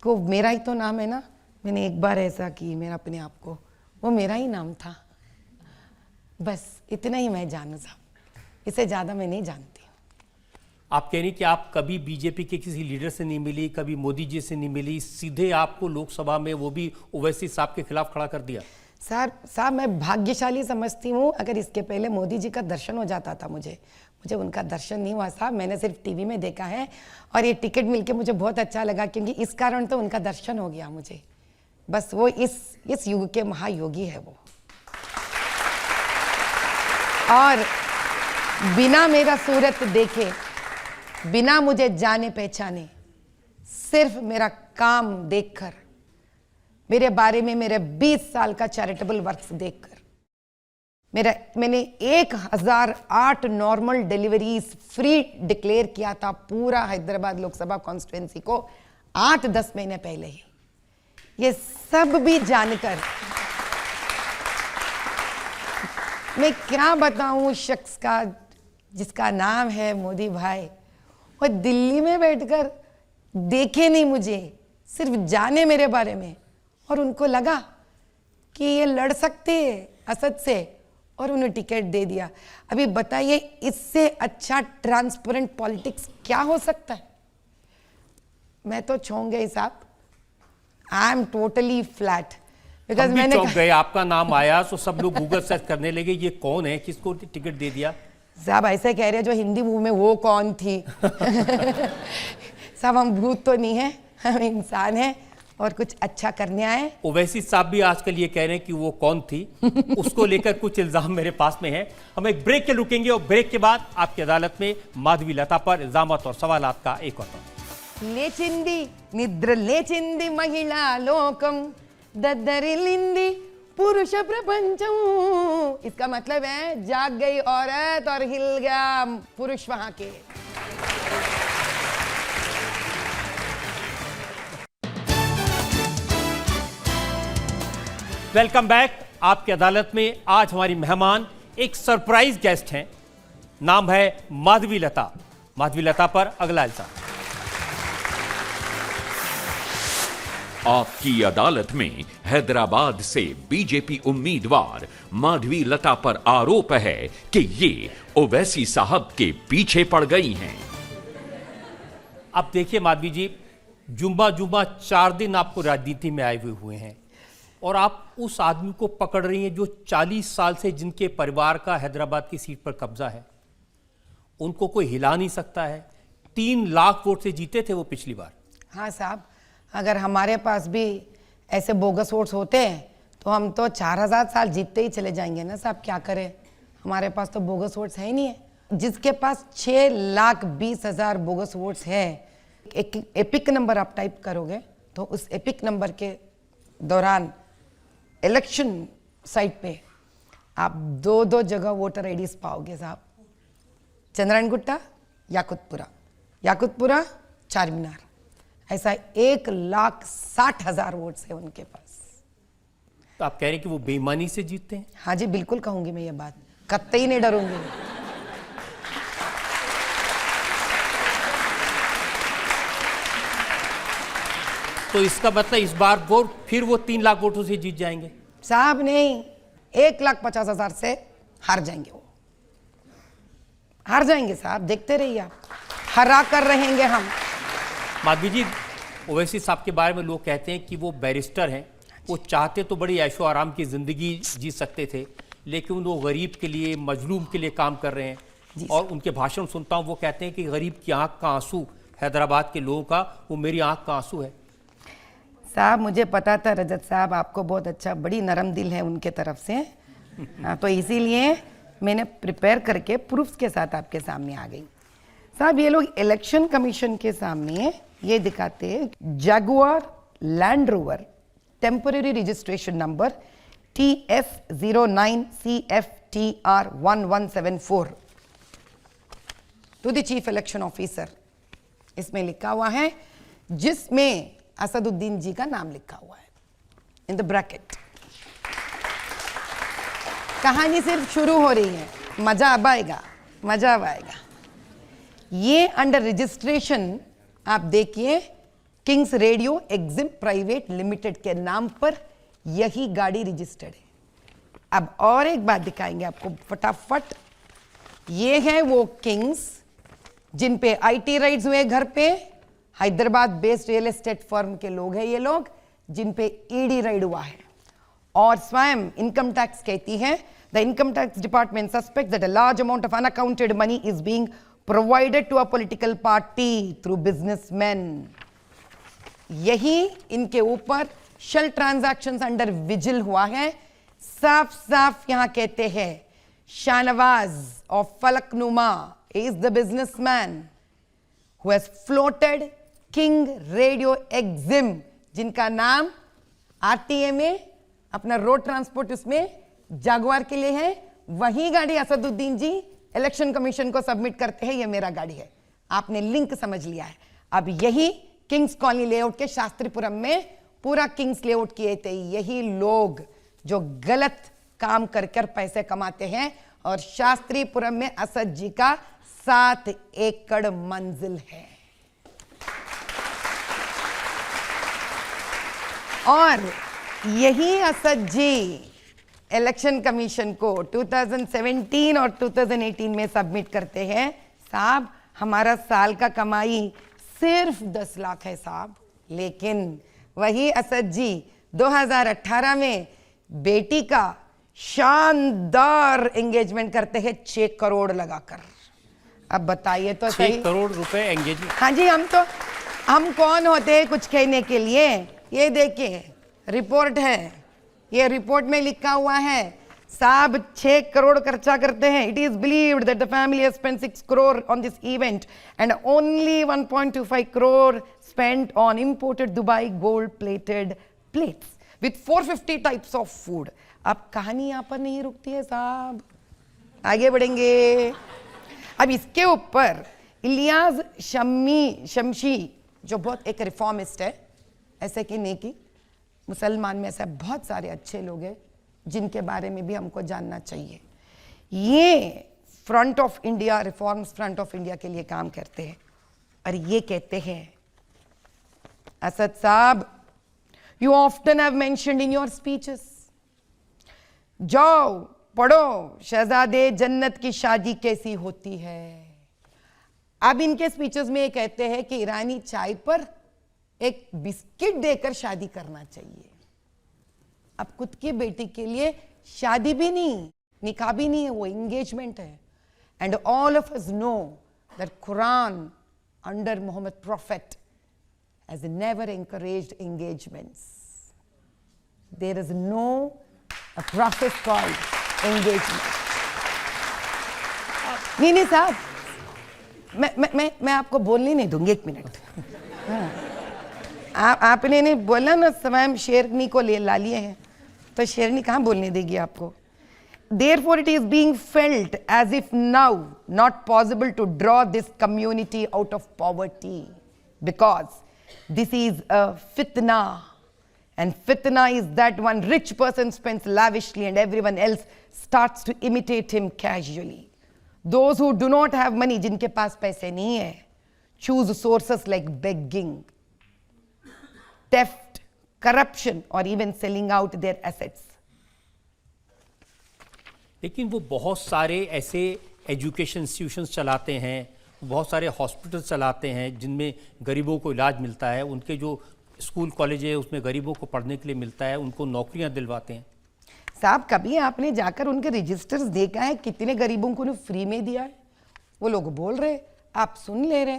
को मेरा ही तो नाम है ना। मैंने एक बार ऐसा की, मेरा अपने आप को, वो मेरा ही नाम था। बस इतना ही मैं जानू साहब, इससे ज़्यादा मैं नहीं जानती। आप कह रही हैं कि आप कभी बीजेपी के किसी लीडर से नहीं मिली, कभी मोदी जी से नहीं मिली, सीधे आपको लोकसभा में वो भी ओवैसी साहब के खिलाफ खड़ा कर दिया। साहब मैं भाग्यशाली समझती हूँ, अगर इसके पहले मोदी जी का दर्शन हो जाता था मुझे उनका दर्शन नहीं हुआ साहब, मैंने सिर्फ टीवी में देखा है और ये टिकट मिलके मुझे बहुत अच्छा लगा, क्योंकि इस कारण तो उनका दर्शन हो गया मुझे। बस वो इस युग के महायोगी है वो। और बिना मेरा सूरत देखे, बिना मुझे जाने पहचाने, सिर्फ मेरा काम देखकर, मेरे बारे में मेरे 20 साल का चैरिटेबल वर्क्स देखकर, मैंने 1008 नॉर्मल डिलीवरीज फ्री डिक्लेयर किया था पूरा हैदराबाद लोकसभा कॉन्स्टिट्यूएंसी को 8-10 महीने पहले ही। ये सब भी जानकर मैं क्या बताऊं उस शख्स का जिसका नाम है मोदी भाई, वो दिल्ली में बैठकर देखे नहीं मुझे, सिर्फ जाने मेरे बारे में, और उनको लगा कि ये लड़ सकते हैं असद से और उन्हें टिकट दे दिया। अभी बताइए इससे अच्छा ट्रांसपेरेंट पॉलिटिक्स क्या हो सकता है? मैं तो चौंक गई साहब, आई एम टोटली फ्लैट। हम भी चौंक गए, आपका नाम आया तो सब लोग गूगल सर्च करने लगे, ये कौन है, किसको टिकट दे दिया? साहब ऐसे कह रहे हैं जो हिंदी मूवी में वो कौन थी। साहब हम भूत तो नहीं है, हम इंसान हैं और कुछ अच्छा करने आए। ओवैसी साहब भी आजकल ये कह रहे हैं कि वो कौन थी, उसको लेकर कुछ इल्जाम मेरे पास में है। हम एक ब्रेक के रुकेंगे और ब्रेक के बाद आपकी अदालत में माधवी लता पर इल्जामात और सवालात का एक और లేచింది నిద్ర లేచింది మహిళా లోకం దద్దరిల్లింది पुरुष प्रपंचम। इसका मतलब है जाग गई औरत और हिल गया पुरुष वहां के। Welcome back. आपकी अदालत में आज हमारी मेहमान एक सरप्राइज गेस्ट हैं, नाम है माधवी लता। माधवी लता पर अगला इल्जाम। आपकी अदालत में हैदराबाद से बीजेपी उम्मीदवार माधवी लता पर आरोप है कि ये ओवैसी साहब के पीछे पड़ गई हैं। अब देखिए माधवी जी, जुम्मा 4 दिन आपको राजनीति में आए हुए हैं और आप उस आदमी को पकड़ रही हैं जो 40 साल से जिनके परिवार का हैदराबाद की सीट पर कब्जा है, उनको कोई हिला नहीं सकता है। 3 लाख वोट से जीते थे वो पिछली बार। हाँ साहब, अगर हमारे पास भी ऐसे बोगस वोट्स होते हैं तो हम तो 4000 साल जीतते ही चले जाएंगे ना साहब। क्या करें, हमारे पास तो बोगस वोट्स है ही नहीं है। जिसके पास 6,20,000 बोगस वोट्स है, एक एपिक नंबर आप टाइप करोगे तो उस एपिक नंबर के दौरान इलेक्शन साइट पे आप 2 जगह वोटर आईडीज पाओगे साहब, चंद्रायण गुट्टा, याकुतपुरा, चारमीनार। ऐसा 1,60,000 वोट्स है उनके पास। तो आप कह रहे हैं कि वो बेईमानी से जीतते हैं? हाँ जी, बिल्कुल कहूंगी मैं ये बात, कतई नहीं डरूंगी। तो इसका मतलब इस बार वो फिर वो 3 लाख वोटों से जीत जाएंगे? साहब नहीं, 1,50,000 से हार जाएंगे वो, हार जाएंगे साहब, देखते रहिए आप, हरा कर रहेंगे हम। माधवी जी, ओवैसी साहब के बारे में लोग कहते हैं कि वो बैरिस्टर हैं, वो चाहते तो बड़ी ऐशो आराम की जिंदगी जी सकते थे, लेकिन वो गरीब के लिए, मजलूम के लिए काम कर रहे हैं। और उनके भाषण सुनता हूँ, वो कहते हैं कि गरीब की आंख का आंसू, हैदराबाद के लोगों का, वो मेरी आंख का आंसू है। साहब मुझे पता था रजत साहब आपको बहुत अच्छा, बड़ी नरम दिल है उनके तरफ से। हाँ, तो इसीलिए मैंने प्रिपेयर करके प्रूफ्स के साथ आपके सामने आ गई। साहब ये लोग इलेक्शन कमीशन के सामने ये दिखाते हैं Jaguar Land Rover temporary registration number TF09CFTR1174 to the chief election officer. इसमें लिखा हुआ है, जिसमें असदुद्दीन जी का नाम लिखा हुआ है इन द ब्रैकेट। कहानी सिर्फ शुरू हो रही है, मजा अब आएगा, मजा अब आएगा। ये अंडर रजिस्ट्रेशन आप देखिए, Kings radio EXIM private limited के नाम पर यही गाड़ी रजिस्टर्ड है। अब और एक बात दिखाएंगे आपको फटाफट, ये है वो किंग्स जिन पे आईटी राइड्स हुए घर पे, Hyderabad based real estate firm के लोग हैं ये लोग, जिन पे ईडी राइड हुआ है। और स्वयं इनकम टैक्स कहती है the income tax department suspects that a large amount of unaccounted money is being provided to a political party through businessman. यही इनके ऊपर शेल ट्रांजैक्शंस अंडर विजिल हुआ है। साफ साफ यहां कहते हैं Shahnawaz of Falaknuma is the businessman who has floated King Radio Exim, जिनका नाम आरटीए में अपना रोड ट्रांसपोर्ट उसमें जागवार के लिए है। वही गाड़ी असदुद्दीन जी इलेक्शन कमीशन को सबमिट करते हैं, ये मेरा गाड़ी है। आपने लिंक समझ लिया है। अब यही किंग्स कॉलोनी लेआउट के शास्त्रीपुरम में पूरा किंग्स लेआउट किए थे यही लोग जो गलत काम कर कर पैसे कमाते हैं। और शास्त्रीपुरम में असद जी का 7 एकड़ मंजिल है। और यही असद जी इलेक्शन कमीशन को 2017 और 2018 में सबमिट करते हैं, साहब हमारा साल का कमाई सिर्फ 10 लाख है साहब। लेकिन वही असद जी 2018 में बेटी का शानदार एंगेजमेंट करते हैं 6 करोड़ लगाकर। अब बताइए तो 6 करोड़ रुपए एंगेजमेंट। हाँ जी, हम कौन होते हैं कुछ कहने के लिए। ये देखिए रिपोर्ट है, ये रिपोर्ट में लिखा हुआ है साहब 6 करोड़ खर्चा करते हैं। It is believed that the family has spent 6 crore on this event and only 1.25 crore spent on imported Dubai gold plated plates with 450 types of food. अब कहानी यहां पर नहीं रुकती है साहब, आगे बढ़ेंगे। अब इसके ऊपर इलियास शमशी जो बहुत एक रिफॉर्मिस्ट है, ऐसे कि नहीं कि मुसलमान में ऐसे बहुत सारे अच्छे लोग हैं जिनके बारे में भी हमको जानना चाहिए। ये front of India, reforms front of India के लिए काम करते हैं और ये कहते हैं असद साहब, you often have mentioned in your speeches, जाओ पढ़ो शहजादे जन्नत की शादी कैसी होती है। अब इनके स्पीचेस में ये कहते हैं कि ईरानी चाय पर एक बिस्किट देकर शादी करना चाहिए। अब खुद की बेटी के लिए शादी भी नहीं, निकाह भी नहीं है, वो एंगेजमेंट है। And all of us know that Quran under Mohammed prophet has never encouraged engagements. There is no a process called engagement. नहीं साहब, मैं आपको बोलने नहीं दूंगी, 1 मिनट। आपने नहीं बोला ना, स्वयं शेरनी को ला लिए हैं, तो शेरनी कहाँ बोलने देगी आपको। Therefore it is being felt as if now not possible to draw this community out of poverty, because this is a fitna. And fitna is that one rich person spends lavishly and everyone else starts to imitate him casually. Those who do not have money, जिनके पास पैसे नहीं है, choose sources like begging, theft, corruption or even selling out their assets. लेकिन वो बहुत सारे ऐसे education institutions चलाते हैं, बहुत सारे हॉस्पिटल चलाते हैं जिनमें गरीबों को इलाज मिलता है, उनके जो स्कूल कॉलेज है उसमें गरीबों को पढ़ने के लिए मिलता है, उनको नौकरियां दिलवाते हैं। साहब कभी आपने जाकर उनके रजिस्टर्स देखा है कितने गरीबों को फ्री में दिया है? वो लोग बोल रहे, आप सुन ले रहे।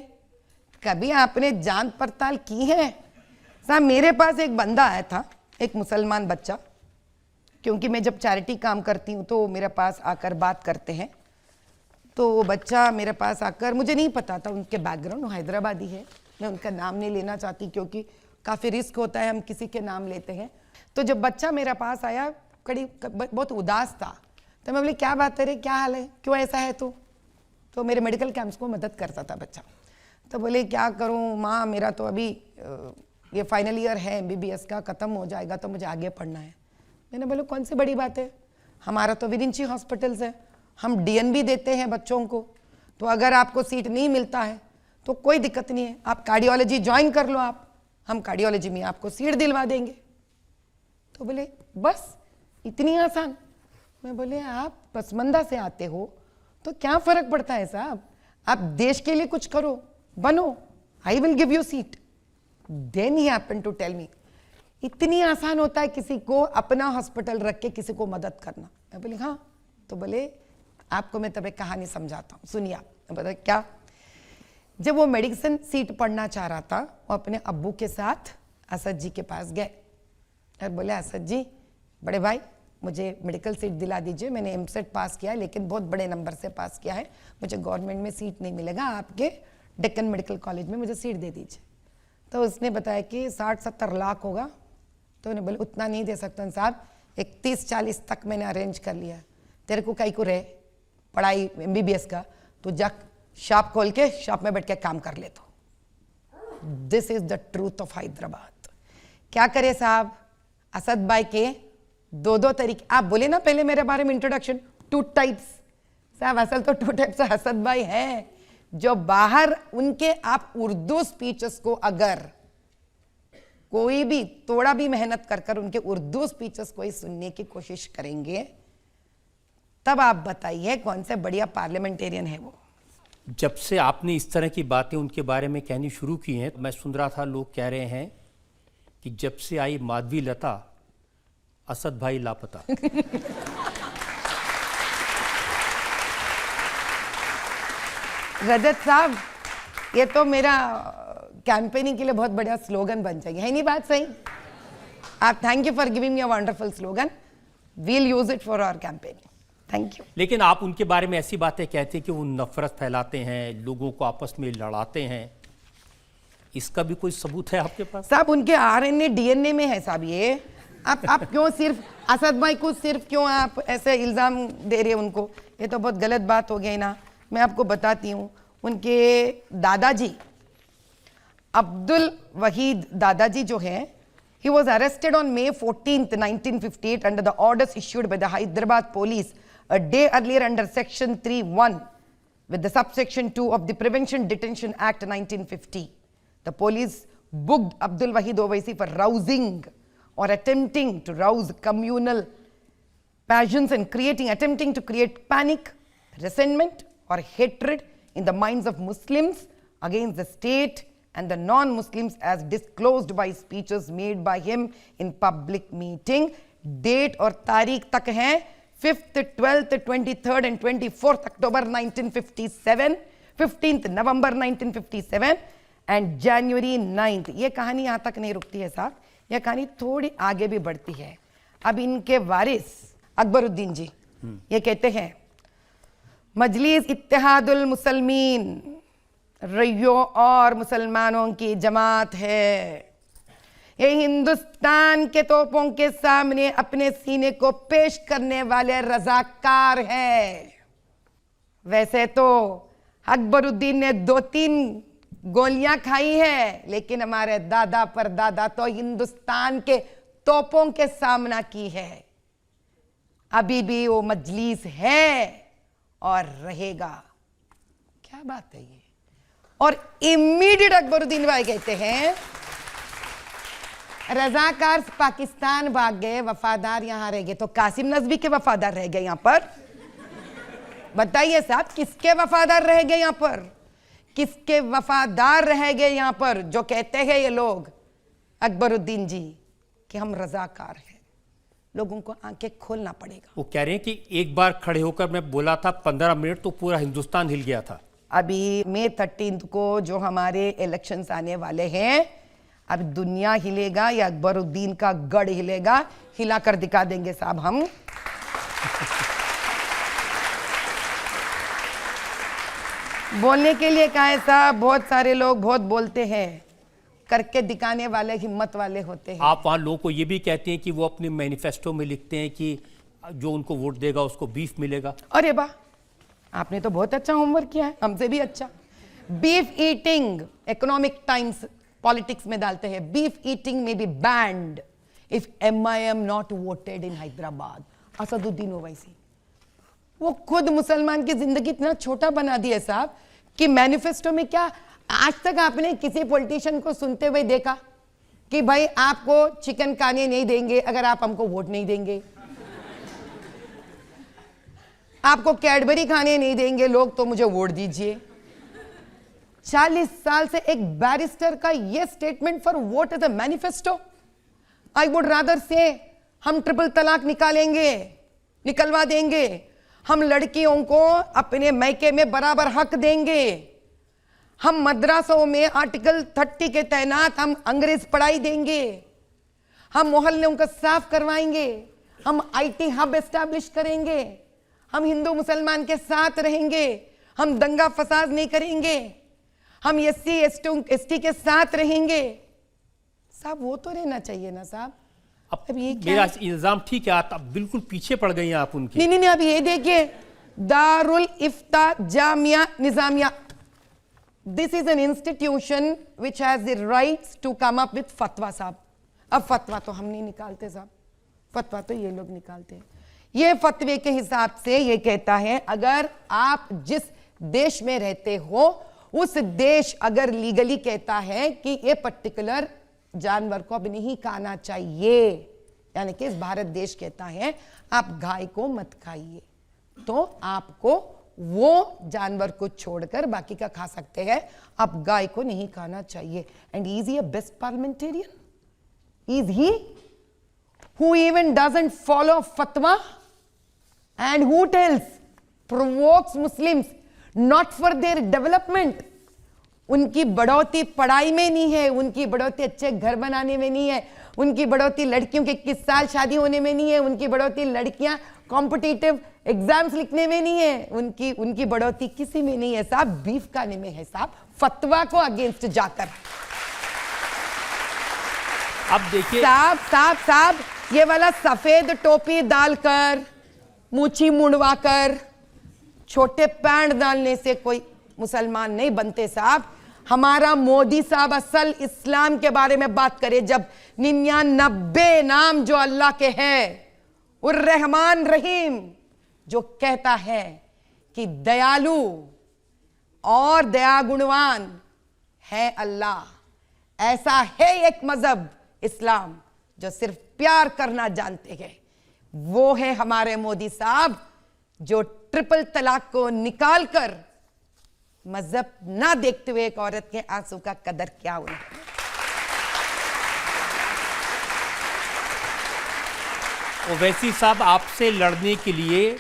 कभी आपने जांच पड़ताल की है? साहब मेरे पास एक बंदा आया था, एक मुसलमान बच्चा, क्योंकि मैं जब चैरिटी काम करती हूँ तो मेरे पास आकर बात करते हैं। तो वो बच्चा मेरे पास आकर, मुझे नहीं पता था उनके बैकग्राउंड, वो हैदराबादी है, मैं उनका नाम नहीं लेना चाहती क्योंकि काफ़ी रिस्क होता है हम किसी के नाम लेते हैं। तो जब बच्चा मेरे पास आया बहुत उदास था, तो मैं बोली क्या बात है रे, क्या हाल है, क्यों ऐसा है तो मेरे मेडिकल कैंप्स को मदद करता था बच्चा। तो बोले क्या करूं माँ, मेरा तो अभी ये फाइनल ईयर है MBBS का, ख़त्म हो जाएगा तो मुझे आगे पढ़ना है। मैंने बोला कौन सी बड़ी बात है, हमारा तो विरिंची हॉस्पिटल्स है, हम DN भी देते हैं बच्चों को, तो अगर आपको सीट नहीं मिलता है तो कोई दिक्कत नहीं है, आप कार्डियोलॉजी ज्वाइन कर लो, हम कार्डियोलॉजी में आपको सीट दिलवा देंगे। तो बोले बस इतनी आसान। मैं बोले आप पसमंदा से आते हो तो क्या फ़र्क पड़ता है साहब, आप देश के लिए कुछ करो, बनो, I will give you seat. Then he happen to tell me, इतनी आसान होता है किसी को अपना हॉस्पिटल रख के किसी को मदद करना। मैं बोली हाँ, तो बोले आपको मैं तब एक कहानी समझाता हूँ, सुनिए आप। मैं बोला क्या? जब वो मेडिसिन सीट पढ़ना चाह रहा था, वो अपने अब्बू के साथ असद जी के पास गए और बोले असद जी बड़े भाई मुझे मेडिकल सीट दिला दीजिए, मैंने एमसेट पास किया है लेकिन बहुत बड़े नंबर से पास किया है, मुझे गवर्नमेंट में सीट नहीं मिलेगा, आपके डेक्कन मेडिकल कॉलेज में मुझे सीट दे दीजिए। तो उसने बताया कि 60-70 लाख होगा। तो उन्हें बोले उतना नहीं दे सकता साहब, 31-40 तक मैंने अरेंज कर लिया, तेरे को कहीं को रहे पढ़ाई MBBS का, तो जा शॉप खोल के शॉप में बैठ के काम कर ले। तो this is the truth of Hyderabad. क्या करे साहब, असद भाई के दो तरीके। आप बोले ना पहले मेरे बारे में इंट्रोडक्शन, 2 टाइप्स साहब, असल तो 2 टाइप्स असद भाई है। जो बाहर उनके आप उर्दू स्पीचेस को अगर कोई भी थोड़ा भी मेहनत कर कर उनके उर्दू स्पीचेस को ही सुनने की कोशिश करेंगे, तब आप बताइए कौन से बढ़िया पार्लियामेंटेरियन है वो। जब से आपने इस तरह की बातें उनके बारे में कहनी शुरू की हैं, मैं सुन रहा था लोग कह रहे हैं कि जब से आई माधवी लता असद भाई लापता। रजत साहब, ये तो मेरा कैंपेनिंग के लिए बहुत बढ़िया स्लोगन बन जाएगी, है नहीं बात सही? आप thank you for giving me a wonderful slogan, we'll use it for our campaigning, thank you. लेकिन आप उनके बारे में ऐसी बातें कहते हैं कि वो नफरत फैलाते हैं, लोगों को आपस में लड़ाते हैं, इसका भी कोई सबूत है आपके पास? साहब उनके RNA DNA में है साहब ये। आप क्यों सिर्फ असद भाई को सिर्फ क्यों आप ऐसे इल्जाम दे रहे हैं उनको? ये तो बहुत गलत बात हो गई ना। मैं आपको बताती हूँ, उनके दादाजी अब्दुल वहीद दादाजी जो है, he was arrested on May 14th, 1958 under the orders issued by the Hyderabad police a day earlier under section 3(1) with the subsection 2 of the Prevention Detention Act 1950. The police booked Abdul Wahid Owaisi for rousing or attempting to rouse communal passions and attempting to create panic, resentment or hatred in the minds of Muslims against the state and the non-Muslims as disclosed by speeches made by him in public meeting. Date और तारीख तक हैं 5th, 12th, 23rd and 24th October 1957, 15th November 1957 and January 9th. ये कहानी यहाँ तक नहीं रुकती है साहब, यह कहानी थोड़ी आगे भी बढ़ती है। अब इनके वारिस अकबरुद्दीन जी ये कहते हैं, मजलिस इत्तेहादुल मुसलमीन रईयों और मुसलमानों की जमात है, ये हिंदुस्तान के तोपों के सामने अपने सीने को पेश करने वाले रजाकार है। वैसे तो अकबरुद्दीन ने 2-3 गोलियां खाई है, लेकिन हमारे दादा पर दादा तो हिंदुस्तान के तोपों के सामना की है। अभी भी वो मजलिस है और रहेगा। क्या बात है ये। और इमीडिएट अकबरुद्दीन भाई कहते हैं, रजाकार पाकिस्तान भाग गए, वफादार यहां रह गए, तो कासिम नजवी के वफादार रह गए यहां पर। बताइए साहब, किसके वफादार रह गए यहां पर? किसके वफादार रह गए यहां पर जो कहते हैं ये लोग अकबरुद्दीन जी कि हम रजाकार हैं? लोगों को आंखें खोलना पड़ेगा। वो कह रहे हैं कि एक बार खड़े होकर मैं बोला था 15 मिनट तो पूरा हिंदुस्तान हिल गया था। अभी May 13 को जो हमारे इलेक्शंस आने वाले हैं, अब दुनिया हिलेगा या अकबरुद्दीन का गढ़ हिलेगा, हिला कर दिखा देंगे साहब हम। बोलने के लिए कहा है साहब, बहुत सारे लोग बहुत बोलते हैं, करके दिखाने वाले हिम्मत वाले होते हैं। आप वहां लोगों को ये भी कहते हैं कि वो अपने मैनिफेस्टो में लिखते हैं कि जो उनको वोट देगा उसको बीफ मिलेगा। अरे वाह, आपने तो बहुत अच्छा होमवर्क किया है, हमसे भी अच्छा। Beef eating, Economic Times politics में डालते हैं, बीफ ईटिंग में be banned if MIM not voted in Hyderabad. Asaduddin Owaisi वो खुद मुसलमान की जिंदगी इतना छोटा बना दिया साहब कि मैनिफेस्टो में क्या, आज तक आपने किसी पॉलिटिशियन को सुनते हुए देखा कि भाई आपको चिकन खाने नहीं देंगे अगर आप हमको वोट नहीं देंगे, आपको कैडबरी खाने नहीं देंगे लोग तो मुझे वोट दीजिए? 40 साल से एक बैरिस्टर का ये statement for what is a manifesto? I would rather से हम ट्रिपल तलाक निकलवा देंगे, हम लड़कियों को अपने मैके में बराबर हक देंगे, हम मद्रासों में आर्टिकल 30 के तहत हम अंग्रेज पढ़ाई देंगे, हम मोहल्लों को साफ करवाएंगे, हम आईटी हब एस्टैब्लिश करेंगे, हम हिंदू मुसलमान के साथ रहेंगे, हम दंगा फसाद नहीं करेंगे, हम एससी एसटी के साथ रहेंगे। साहब वो तो रहना चाहिए ना साहब। अब ये क्या मेरा है? इल्जाम ठीक है, आप बिल्कुल पीछे पड़ गई हैं आप उनकी। नहीं, अब ये देखिए, Darul Ifta Jamia Nizamia, this is an institution which has the rights to come up with फतवा। साहब अब फतवा तो हम नहीं निकालते साहब, फतवा तो ये लोग निकालते हैं। ये फतवे के हिसाब से ये कहता है अगर आप जिस देश में रहते हो उस देश अगर लीगली कहता है कि ये पर्टिकुलर जानवर को अब नहीं खाना चाहिए, यानी कि इस भारत देश कहता है आप गाय को मत खाइए, तो आपको वो जानवर को छोड़कर बाकी का खा सकते हैं, आप गाय को नहीं खाना चाहिए। And is he a best parliamentarian? Is he who even doesn't follow fatwa and who provokes Muslims not for their development? उनकी बढ़ोतरी पढ़ाई में नहीं है, उनकी बढ़ोतरी अच्छे घर बनाने में नहीं है, उनकी बढ़ोतरी लड़कियों के 21 साल शादी होने में नहीं है, उनकी बढ़ोतरी लड़कियां कॉम्पिटिटिव एग्जाम्स लिखने में नहीं है, उनकी बढ़ोतरी किसी में नहीं है साहब, बीफ खाने में है साहब, फतवा को अगेंस्ट जाकर। अब देखिए साहब ये वाला सफेद टोपी डालकर, मूछी मुंडवाकर, छोटे पैंट डालने से कोई मुसलमान नहीं बनते साहब। हमारा मोदी साहब असल इस्लाम के बारे में बात करे जब 99 नाम जो अल्लाह के हैं, उर रहमान रहीम जो कहता है कि दयालु और दया गुणवान है अल्लाह, ऐसा है एक मजहब इस्लाम जो सिर्फ प्यार करना जानते हैं, वो है हमारे मोदी साहब जो ट्रिपल तलाक को निकालकर मजहब ना देखते हुए एक औरत के आंसू का कदर क्या हुआ। ओवैसी साहब आपसे लड़ने के लिए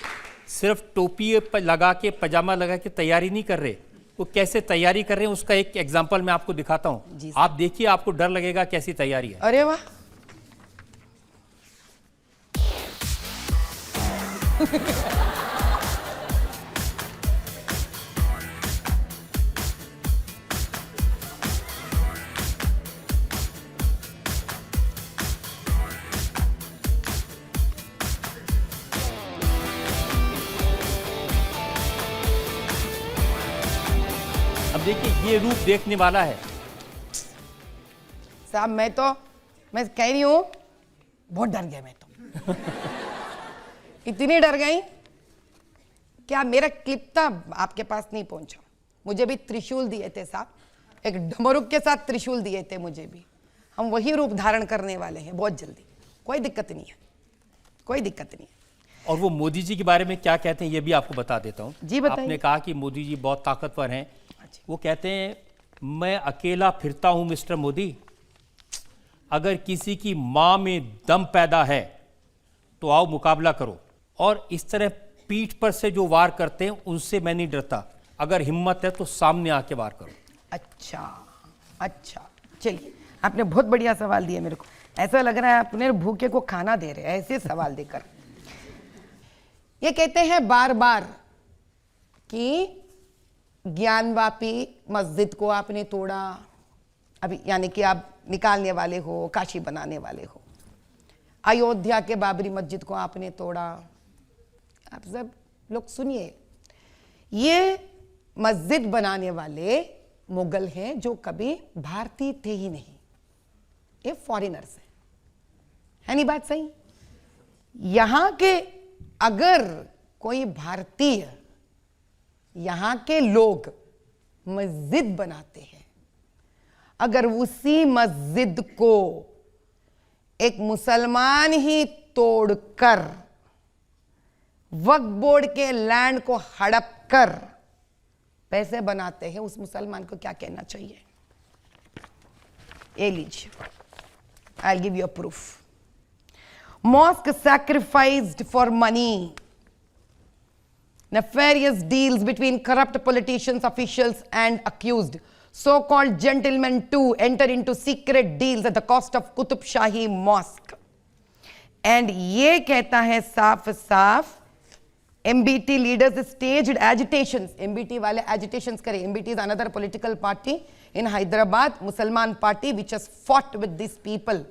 सिर्फ टोपी लगा के पजामा लगा के तैयारी नहीं कर रहे, वो कैसे तैयारी कर रहे हैं उसका एक एग्जांपल मैं आपको दिखाता हूं, आप देखिए, आपको डर लगेगा कैसी तैयारी है। अरे वाह अब देखिए ये रूप देखने वाला है साहब। मैं कह रही हूं बहुत डर गया मैं तो इतनी डर गई क्या मेरा क्लिप था आपके पास नहीं पहुंचा। मुझे भी त्रिशूल दिए थे साहब, एक डमरुक के साथ त्रिशूल दिए थे मुझे भी, हम वही रूप धारण करने वाले हैं बहुत जल्दी, कोई दिक्कत नहीं है, कोई दिक्कत नहीं है। और वो मोदी जी के बारे में क्या कहते हैं ये भी आपको बता देता हूं। जी बताइए। आपने कहा कि मोदी जी बहुत ताकतवर हैं, वो कहते हैं मैं अकेला फिरता हूं मिस्टर मोदी, अगर किसी की मां में दम पैदा है तो आओ मुकाबला करो, और इस तरह पीठ पर से जो वार करते हैं उनसे मैं नहीं डरता, अगर हिम्मत है तो सामने आके वार करो। अच्छा चलिए, आपने बहुत बढ़िया सवाल दिया मेरे को, ऐसा लग रहा है आपने भूखे को खाना दे रहे हैं ऐसे सवाल देकर। ये कहते हैं बार बार कि ज्ञानवापी मस्जिद को आपने तोड़ा, अभी यानी कि आप निकालने वाले हो, काशी बनाने वाले हो, अयोध्या के बाबरी मस्जिद को आपने तोड़ा। आप सब लोग सुनिए, ये मस्जिद बनाने वाले मुगल हैं जो कभी भारतीय थे ही नहीं, ये फॉरेनर्स हैं, है नहीं बात सही? यहां के अगर कोई भारतीय, यहां के लोग मस्जिद बनाते हैं, अगर उसी मस्जिद को एक मुसलमान ही तोड़कर वक्फ बोर्ड के लैंड को हड़प कर पैसे बनाते हैं, उस मुसलमान को क्या कहना चाहिए? ये लीजिए, I give you a proof. Mosque sacrificed for money. Nefarious deals between corrupt politicians, officials and accused. So-called gentlemen too enter into secret deals at the cost of Qutub Shahi Mosque. And ये कहता है साफ साफ, MBT leaders staged agitations. MBT वाले agitations करे. MBT is another political party in Hyderabad, Mussalman party which has fought with these people,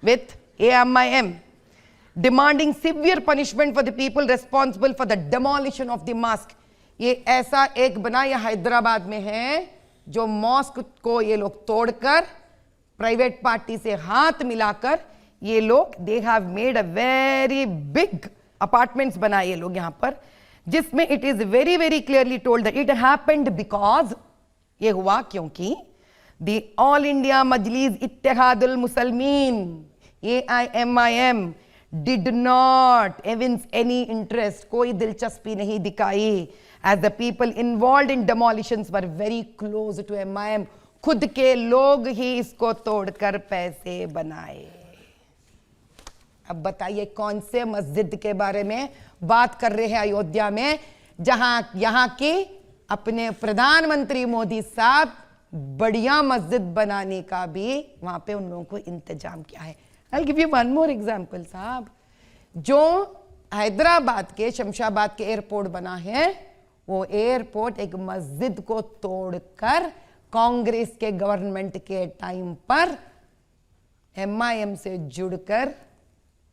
with AMIM, demanding severe punishment for the people responsible for the demolition of the mosque. ये ऐसा एक बना, ये हैदराबाद में है, जो mask को ये लोग तोड़कर प्राइवेट पार्टी से हाथ मिलाकर ये लोग they have made a very big apartments बनाए ये लोग यहाँ पर, जिसमें it is very very clearly told that it happened because, ये हुआ क्योंकि the all India Majlis Ittehadul Muslimeen AIMIM did not evince any interest, कोई दिलचस्पी नहीं दिखाई, as the people involved in demolitions were very close to MIM. खुद के लोग ही इसको तोड़कर पैसे बनाए. अब बताइए कौन से मस्जिद के बारे में बात कर रहे हैं अयोध्या में, जहां यहां की अपने प्रधानमंत्री मोदी साहब बढ़िया मस्जिद बनाने का भी वहां पे उन लोगों को इंतजाम किया है. I'll give you one more example साहब. जो हैदराबाद के शमशाबाद के एयरपोर्ट बना है, वो एयरपोर्ट एक मस्जिद को तोड़कर कांग्रेस के गवर्नमेंट के टाइम पर MIM से जुड़कर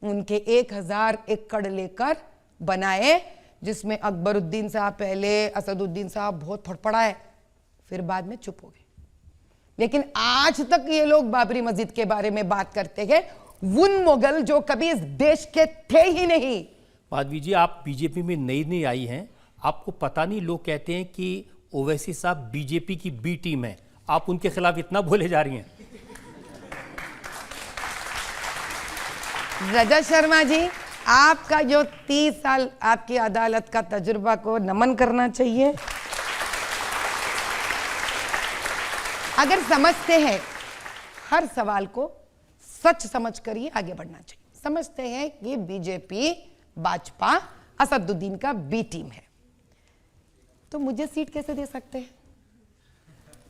उनके 1000 एकड़ लेकर बनाए, जिसमें अकबरुद्दीन साहब पहले, असदुद्दीन साहब बहुत फड़फड़ाए, फिर बाद में चुप हो गए. लेकिन आज तक ये लोग बाबरी मस्जिद के बारे में बात करते हैं, उन मुगल जो कभी इस देश के थे ही नहीं. माधवी जी, आप बीजेपी में नई नई आई हैं, आपको पता नहीं, लोग कहते हैं कि ओवैसी साहब बीजेपी की बी टीम है, आप उनके खिलाफ इतना बोले जा रही हैं. रजत शर्मा जी, आपका जो 30 साल आपकी अदालत का तजुर्बा को नमन करना चाहिए. अगर समझते हैं, हर सवाल को सच समझ कर ही आगे बढ़ना चाहिए. समझते हैं कि बीजेपी भाजपा असदुद्दीन का बी टीम है, तो मुझे सीट कैसे दे सकते हैं?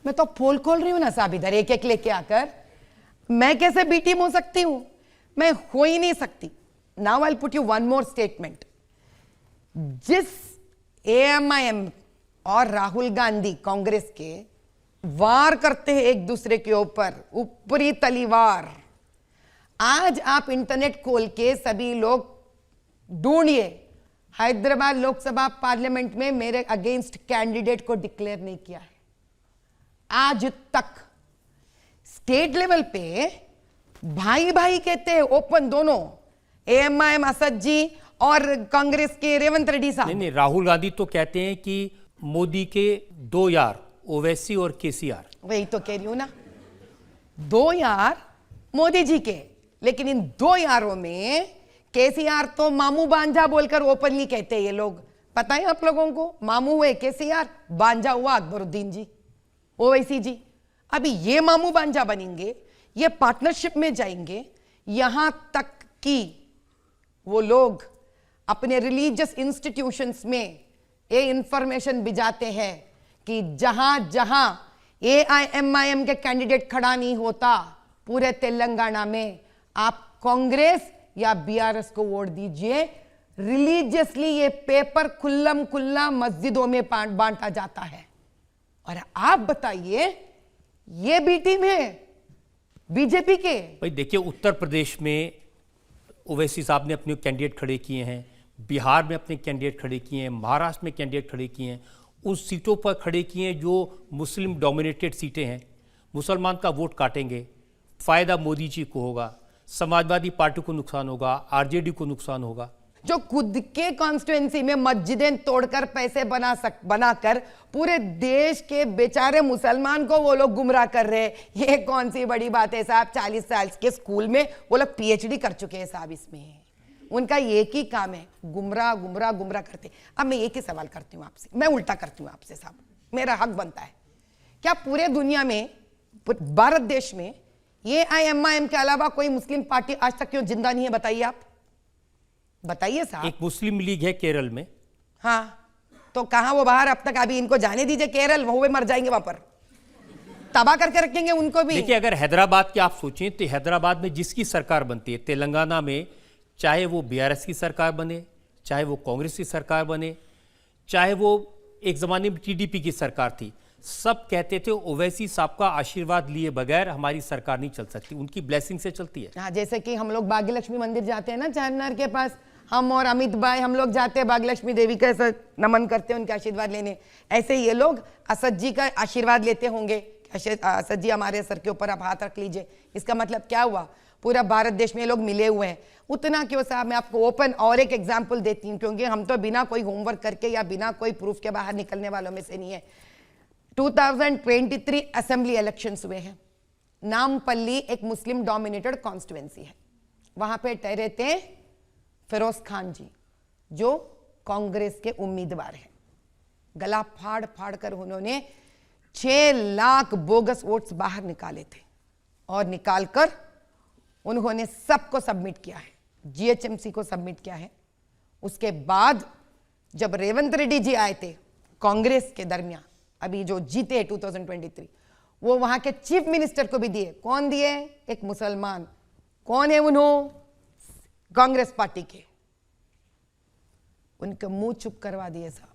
मैं तो पोल खोल रही हूं ना साहब, इधर एक एक लेके आकर. मैं कैसे बी टीम हो सकती हूं? मैं हो ही नहीं सकती. Now I put you one more statement. जिस AMIM और राहुल गांधी कांग्रेस के वार करते हैं एक दूसरे के ऊपर, ऊपरी तलीवार, आज आप इंटरनेट खोल के सभी लोग ढूंढिए, हैदराबाद लोकसभा पार्लियामेंट में मेरे अगेंस्ट कैंडिडेट को डिक्लेयर नहीं किया है आज तक. स्टेट लेवल पे भाई भाई कहते हैं ओपन, दोनों AMIM असद जी और कांग्रेस के रेवंत रेड्डी साहब. नहीं, राहुल गांधी तो कहते हैं कि मोदी के 2 यार ओवैसी और KCR. वही तो कह रही हूं ना, 2 यार मोदी जी के, लेकिन इन 2 यारों में KCR तो मामू बांझा बोलकर ओपनली कहते हैं ये लोग. पता है आप लोगों को, मामू हुए KCR, बांझा हुआ अकबरुद्दीन जी, ओवैसी जी. अभी ये मामू बांझा बनेंगे, ये पार्टनरशिप में जाएंगे, यहां तक कि वो लोग अपने रिलीजियस इंस्टीट्यूशंस में ये इंफॉर्मेशन भिजाते हैं कि जहां जहां AIMIM के कैंडिडेट खड़ा नहीं होता पूरे तेलंगाना में, आप कांग्रेस या BRS को वोट दीजिए. रिलीजियसली ये पेपर खुल्लम खुल्ला मस्जिदों में बांटा जाता है. और आप बताइए, ये बी टीम है बीजेपी के. भाई देखिए, उत्तर प्रदेश में ओवैसी साहब ने अपने कैंडिडेट खड़े किए हैं, बिहार में अपने कैंडिडेट खड़े किए हैं, महाराष्ट्र में कैंडिडेट खड़े किए हैं, उन सीटों पर खड़े किए हैं जो मुस्लिम डोमिनेटेड सीटें हैं. मुसलमान का वोट काटेंगे, फायदा मोदी जी को होगा, समाजवादी पार्टी को नुकसान होगा, RJD को नुकसान होगा. जो खुद के कॉन्स्टिट्यूएंसी में मस्जिदें तोड़कर पैसे बनाकर पूरे देश के बेचारे मुसलमान को वो लोग गुमराह कर रहे हैं, ये कौन सी बड़ी बात है साहब? 40 साल के स्कूल में वो लोग PhD कर चुके हैं साहब इसमें. उनका एक ही काम है, गुमराह गुमराह गुमराह करते. अब मैं एक ही सवाल करती हूँ आपसे, मैं उल्टा करती हूँ आपसे साहब. मेरा हक बनता है। क्या पूरे दुनिया में, भारत देश में ये IMIM के अलावा कोई मुस्लिम पार्टी आज तक क्यों जिंदा नहीं है? बताइए, आप बताइए साहब। एक मुस्लिम लीग है केरल में। हाँ, तो कहां वो बाहर? अब तक अभी इनको जाने दीजिए केरल, वो मर जाएंगे वहां पर, तबाह करके रखेंगे उनको भी। देखिए, अगर हैदराबाद की आप सोचें तो हैदराबाद में जिसकी सरकार बनती है, तेलंगाना में चाहे वो BRS की सरकार बने, चाहे वो कांग्रेस की सरकार बने, चाहे वो एक जमाने में TDP की सरकार थी, सब कहते थे ओवैसी साहब का आशीर्वाद लिए बगैर हमारी सरकार नहीं चल सकती, उनकी ब्लेसिंग से चलती है। हाँ, जैसे कि हम लोग भाग्यलक्ष्मी मंदिर जाते हैं ना चारमीनार के पास, हम और अमित भाई हम लोग जाते हैं भाग्यलक्ष्मी देवी का ऐसा नमन करते हैं उनके आशीर्वाद लेने, ऐसे ये लोग असद जी का आशीर्वाद लेते होंगे। असद जी हमारे सर के ऊपर आप हाथ रख लीजिए, इसका मतलब क्या हुआ? पूरा भारत देश में ये लोग मिले हुए हैं। उतना क्यों साहब, मैं आपको ओपन और एक एग्जाम्पल देती हूँ, क्योंकि हम तो बिना कोई होमवर्क करके या बिना कोई प्रूफ के बाहर निकलने वालों में से नहीं है। 2023 असेंबली इलेक्शंस हुए हैं। नामपल्ली एक मुस्लिम डोमिनेटेड कॉन्स्टिट्युएंसी है, वहां पे ठहरे थे फिरोज खान जी, जो कांग्रेस के उम्मीदवार हैं। गला फाड़ फाड़ कर उन्होंने 6 लाख बोगस वोट्स बाहर निकाले थे, और निकालकर उन्होंने सबको सबमिट किया है, GHMC को सबमिट किया है। उसके बाद जब रेवंत रेड्डी जी आए थे कांग्रेस के दरमियान, अभी जो जीते 2023, वो वहां के चीफ मिनिस्टर को भी दिए। कौन दिए? एक मुसलमान। कौन है उन्होंने? कांग्रेस पार्टी के। उनके मुंह चुप करवा दिए साहब।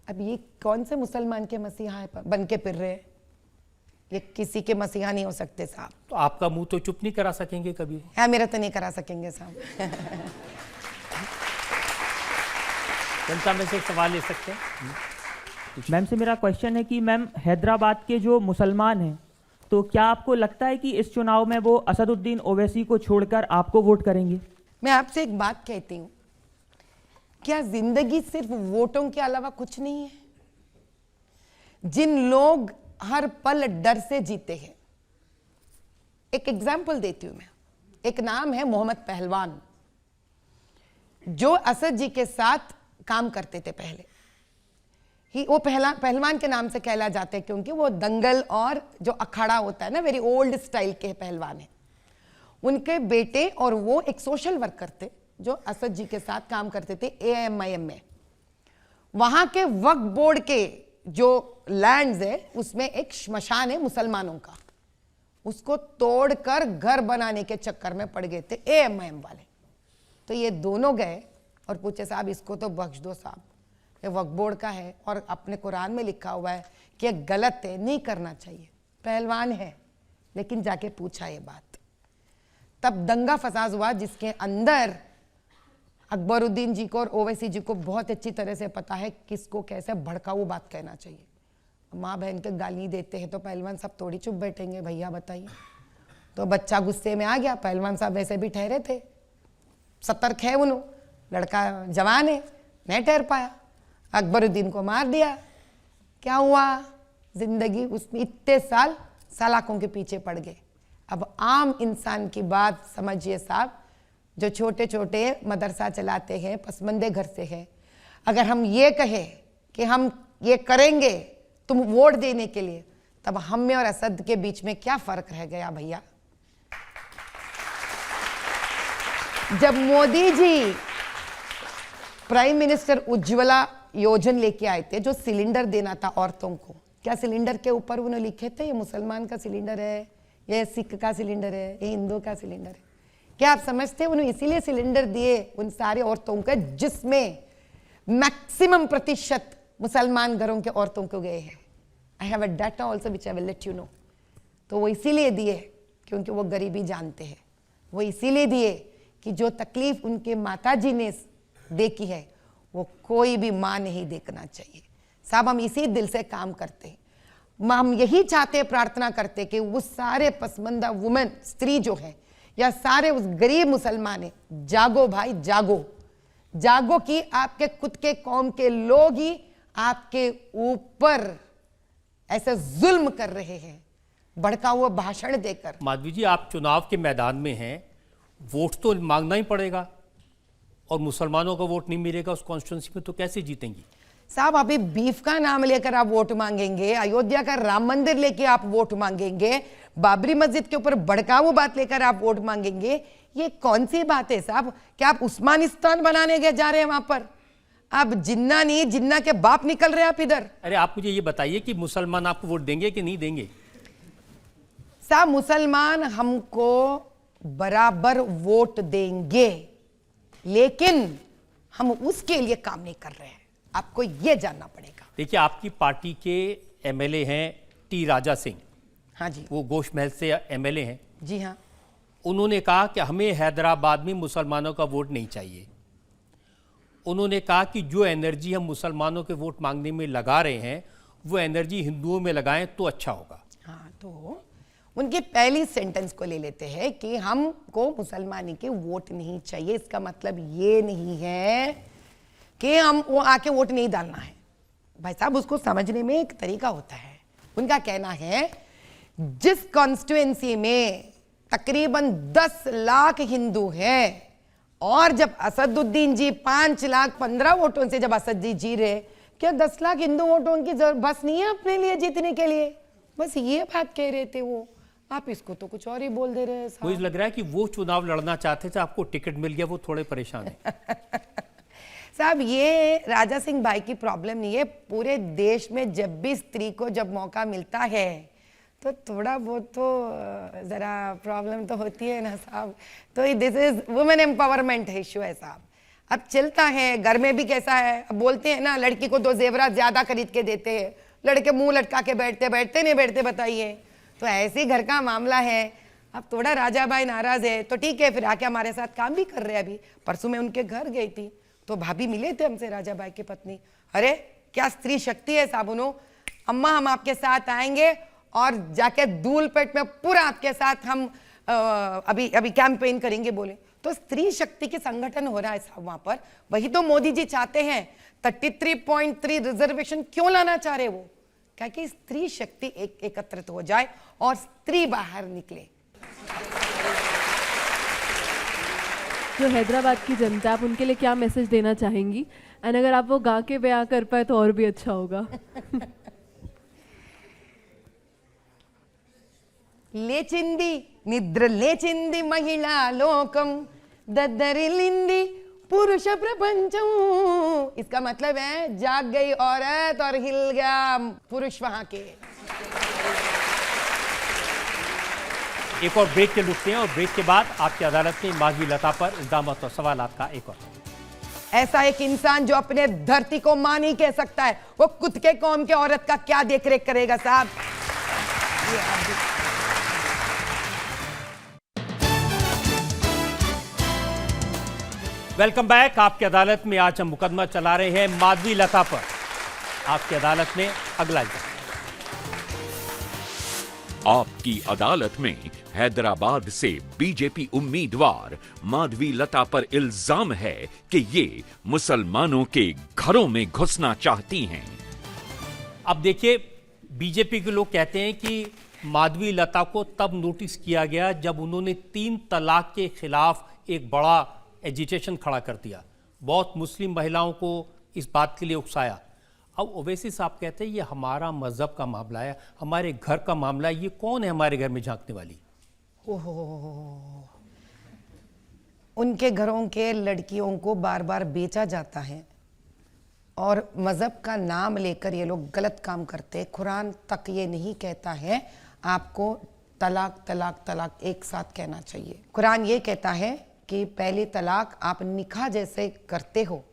अब ये कौन से मुसलमान के मसीहा बन के फिर रहे हैं? ये किसी के मसीहा नहीं हो सकते साहब। तो आपका मुंह तो चुप नहीं करा सकेंगे कभी? हाँ, मेरा तो नहीं करा सकेंगे साहब। जनता में से एक सवाल ले सकते हैं। मैम से मेरा क्वेश्चन है कि मैम, हैदराबाद के जो मुसलमान हैं, तो क्या आपको लगता है कि इस चुनाव में वो असदुद्दीन ओवैसी को छोड़कर आपको वोट करेंगे? मैं आपसे एक बात कहती हूं, क्या जिंदगी सिर्फ वोटों के अलावा कुछ नहीं है? जिन लोग हर पल डर से जीते हैं, एक एग्जाम्पल देती हूं मैं। एक नाम है मोहम्मद पहलवान, जो असद जी के साथ काम करते थे पहले ही। वो पहलवान के नाम से कहला जाते हैं क्योंकि वो दंगल और जो अखाड़ा होता है ना, वेरी ओल्ड स्टाइल के पहलवान है। उनके बेटे और वो एक सोशल वर्कर थे जो असद जी के साथ काम करते थे AIMIM में। वहां के वक्फ बोर्ड के जो लैंड्स है, उसमें एक श्मशान है मुसलमानों का, उसको तोड़कर घर बनाने के चक्कर में पड़ गए थे AIMIM वाले। तो ये दोनों गए और पूछे साहब इसको तो बख्श दो साहब, ये वक्फ बोर्ड का है और अपने कुरान में लिखा हुआ है कि ये गलत है, नहीं करना चाहिए। पहलवान है, लेकिन जाके पूछा ये बात। तब दंगा फसाद हुआ, जिसके अंदर अकबरुद्दीन जी को और ओवैसी जी को बहुत अच्छी तरह से पता है किसको कैसे भड़काऊ बात कहना चाहिए। माँ बहन के गाली देते हैं तो पहलवान साहब थोड़ी चुप बैठेंगे, भैया बताइए। तो बच्चा गुस्से में आ गया, पहलवान साहब वैसे भी ठहरे थे, सतर्क है उन्होंने, लड़का जवान है, नहीं ठहर पाया, अकबरुद्दीन को मार दिया। क्या हुआ? जिंदगी उसमें इतने साल सलाखों के पीछे पड़ गए। अब आम इंसान की बात समझिए साहब, जो छोटे छोटे मदरसा चलाते हैं, पसमंदे घर से हैं, अगर हम ये कहें कि हम ये करेंगे तुम वोट देने के लिए, तब हम में और असद के बीच में क्या फर्क रह गया भैया? जब मोदी जी प्राइम मिनिस्टर उज्ज्वला योजना लेके आए थे, जो सिलेंडर देना था औरतों को, क्या सिलेंडर के ऊपर उन्होंने लिखे थे ये मुसलमान का सिलेंडर है, ये सिख का सिलेंडर है, ये हिंदू का सिलेंडर है? क्या आप समझते हैं उन्होंने इसीलिए सिलेंडर दिए उन सारे औरतों को जिसमें मैक्सिमम प्रतिशत मुसलमान घरों के औरतों को गए हैं? I have a data also which I will let you know. तो वो इसीलिए दिए क्योंकि वो गरीबी जानते हैं, वो इसीलिए दिए कि जो तकलीफ उनके माता जी ने देखी है वो कोई भी माँ नहीं देखना चाहिए। साहब हम इसी दिल से काम करते हैं, हम यही चाहते प्रार्थना करते कि वो सारे पसमंदा वुमेन स्त्री जो है या सारे उस गरीब मुसलमान है, जागो भाई जागो, जागो कि आपके खुद के कौम के लोग ही आपके ऊपर ऐसे जुल्म कर रहे हैं, भड़का हुआ भाषण देकर। माधवी जी, आप चुनाव के मैदान में हैं, वोट तो मांगना ही पड़ेगा, और मुसलमानों का वोट नहीं मिलेगा उस कॉन्स्टिट्यूंसी में तो कैसे जीतेंगी? साहब अभी बीफ का नाम लेकर आप वोट मांगेंगे, अयोध्या का राम मंदिर लेके आप वोट मांगेंगे, बाबरी मस्जिद के ऊपर भड़काऊ बात लेकर आप वोट मांगेंगे, ये कौन सी बात है साहब? क्या आप उस्मानिस्तान बनाने के जा रहे हैं वहां पर? अब जिन्ना नहीं, जिन्ना के बाप निकल रहे आप इधर। अरे आप मुझे ये बताइए कि मुसलमान आपको वोट देंगे कि नहीं देंगे? साहब मुसलमान हमको बराबर वोट देंगे, लेकिन हम उसके लिए काम नहीं कर रहे हैं, आपको यह जानना पड़ेगा। देखिए, आपकी पार्टी के एमएलए हैं टी राजा सिंह। हाँ जी, वो गोश्त महल से एमएलए हैं। जी हाँ। उन्होंने कहा कि हमें हैदराबाद में मुसलमानों का वोट नहीं चाहिए। उन्होंने कहा कि जो एनर्जी हम मुसलमानों के वोट मांगने में लगा रहे हैं वो एनर्जी हिंदुओं में लगाएं तो अच्छा होगा। हाँ, तो उनकी पहली सेंटेंस को ले लेते हैं कि हमको मुसलमानी के वोट नहीं चाहिए। इसका मतलब ये नहीं है कि हम वो आके वोट नहीं डालना है। भाई साहब, उसको समझने में एक तरीका होता है। उनका कहना है जिस कॉन्स्टिट्यूएंसी में तकरीबन 10 लाख हिंदू हैं और जब असदुद्दीन जी 5,15,000 वोटों से जब असद जी जी रहे, क्या 10 लाख हिंदू वोटों की बस नहीं है अपने लिए जीतने के लिए? बस ये बात कह रहे थे वो। आप इसको तो कुछ और ही बोल दे रहे हैं साहब। मुझे लग रहा है कि वो चुनाव लड़ना चाहते थे, आपको टिकट मिल गया, वो थोड़े परेशान हैं। साहब, ये राजा सिंह भाई की प्रॉब्लम नहीं है। पूरे देश में जब भी स्त्री को जब मौका मिलता है तो थोड़ा बहुत तो जरा प्रॉब्लम तो होती है ना साहब। तो this is women empowerment issue है साहब। अब चलता है, घर में भी कैसा है, अब बोलते हैं ना लड़की को 2 जेवरात ज्यादा खरीद के देते हैं, लड़के मुंह लटका के बैठते नहीं बैठते, बताइए। तो ऐसे घर का मामला है। अब थोड़ा राजा भाई नाराज है तो ठीक है, फिर आके हमारे साथ काम भी कर रहे हैं। अभी परसों मैं उनके घर गई थी तो भाभी मिले थे हमसे, राजा भाई की पत्नी। अरे क्या स्त्री शक्ति है साहब। उन्होंने अम्मा हम आपके साथ आएंगे और जाके धूलपेट में पूरा आपके साथ हम अभी कैंपेन करेंगे बोले। तो स्त्री शक्ति के संगठन हो रहा है साहब वहां पर। वही तो मोदी जी चाहते हैं। 33.3 रिजर्वेशन क्यों लाना चाह रहे वो? क्या कि स्त्री शक्ति एकत्रित हो जाए और स्त्री बाहर निकले। जो हैदराबाद की जनता, आप उनके लिए क्या मैसेज देना चाहेंगी? एंड अगर आप वो गा के बयां कर पाए तो और भी अच्छा होगा। లేచింది నిద్ర లేచింది మహిళా లోకం దద్దరిల్లింది पुरुष प्रपंचम। इसका मतलब है जाग गई औरत और हिल गया पुरुष वहां के। एक और ब्रेक के लुटते हैं और ब्रेक के बाद आपकी अदालत में माधवी लता पर इल्जामात और सवालात का एक और। ऐसा एक इंसान जो अपने धरती को मां नहीं कह सकता है, वो खुद के कौम के औरत का क्या देखरेख करेगा साहब? Welcome back. आपकी अदालत में आज हम मुकदमा चला रहे हैं माधवी लता पर। आपकी अदालत में अगला इल्जाम। आपकी अदालत में हैदराबाद से बीजेपी उम्मीदवार माधवी लता पर इल्जाम है कि ये मुसलमानों के घरों में घुसना चाहती हैं। अब देखिए, बीजेपी के लोग कहते हैं कि माधवी लता को तब नोटिस किया गया जब उन्होंने 3 तलाक के खिलाफ एक बड़ा एजिटेशन खड़ा कर दिया। बहुत मुस्लिम महिलाओं को इस बात के लिए उकसाया। अब ओवैसी साहब कहते हैं ये हमारा मजहब का मामला है, हमारे घर का मामला है, ये कौन है हमारे घर में झांकने वाली? ओहो, उनके घरों के लड़कियों को बार बार बेचा जाता है और मजहब का नाम लेकर ये लोग गलत काम करते। कुरान तक ये नहीं कहता है आपको तलाक तलाक तलाक एक साथ कहना चाहिए। कुरान ये कहता है कि पहली तलाक आप निकाह जैसे करते हो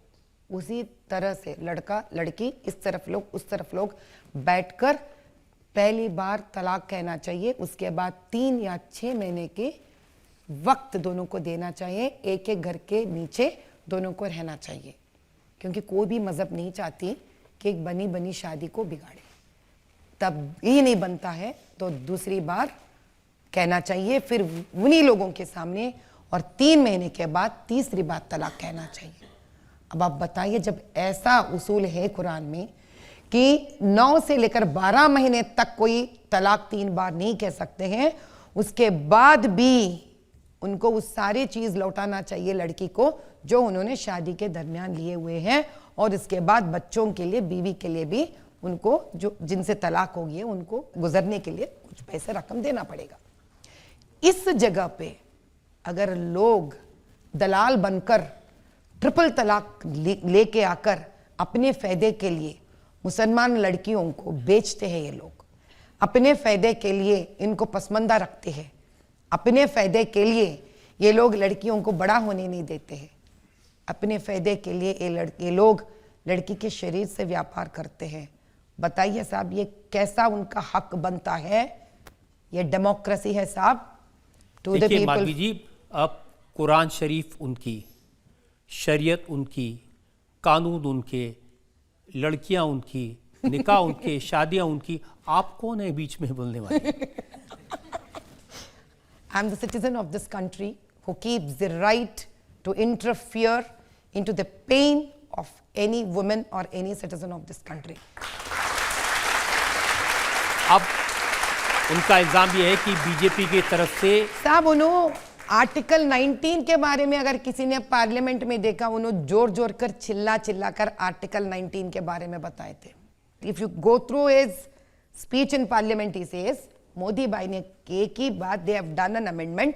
उसी तरह से लड़का लड़की इस तरफ लोग उस तरफ लोग बैठकर पहली बार तलाक कहना चाहिए। उसके बाद 3 या 6 महीने के वक्त दोनों को देना चाहिए। एक एक घर के नीचे दोनों को रहना चाहिए, क्योंकि कोई भी मजहब नहीं चाहती कि एक बनी बनी शादी को बिगाड़े। तब ही नहीं बनता है तो दूसरी बार कहना चाहिए, फिर उन्हीं लोगों के सामने, और 3 महीने के बाद तीसरी बार तलाक कहना चाहिए। अब आप बताइए, जब ऐसा उसूल है कुरान में कि 9 से लेकर 12 महीने तक कोई तलाक 3 बार नहीं कह सकते हैं, उसके बाद भी उनको उस सारी चीज लौटाना चाहिए लड़की को जो उन्होंने शादी के दरमियान लिए हुए हैं, और इसके बाद बच्चों के लिए, बीवी के लिए भी उनको, जो जिनसे तलाक हो गई है, उनको गुजरने के लिए कुछ पैसे रकम देना पड़ेगा। इस जगह पे अगर लोग दलाल बनकर ट्रिपल तलाक लेके आकर अपने फायदे के लिए मुसलमान लड़कियों को बेचते हैं, ये लोग अपने फायदे के लिए इनको पसमंदा रखते हैं, अपने फायदे के लिए ये लोग लड़कियों को बड़ा होने नहीं देते हैं, अपने फायदे के लिए ये लोग लड़की के शरीर से व्यापार करते हैं। बताइए साहब, ये कैसा उनका हक बनता है? ये डेमोक्रेसी है साहब? टू द देखिए माधवी पीपल। जी, अब कुरान शरीफ उनकी, शरीयत उनकी, कानून उनके, लड़कियां उनकी, निकाह उनके, शादियां उनकी, आप कौन है बीच में बोलने वाले? I am the citizen of this country who keeps the right to interfere into the pain of any woman or any citizen of this country. अब उनका इल्जाम यह है कि बीजेपी की तरफ से साहब, उन्होंने आर्टिकल 19 के बारे में अगर किसी ने पार्लियामेंट में देखा, उन्होंने जोर जोर कर चिल्ला कर आर्टिकल 19 के बारे में बताए थे। If you go through his speech in parliament, he says Modi भाई ने एक ही बात, they have done an amendment,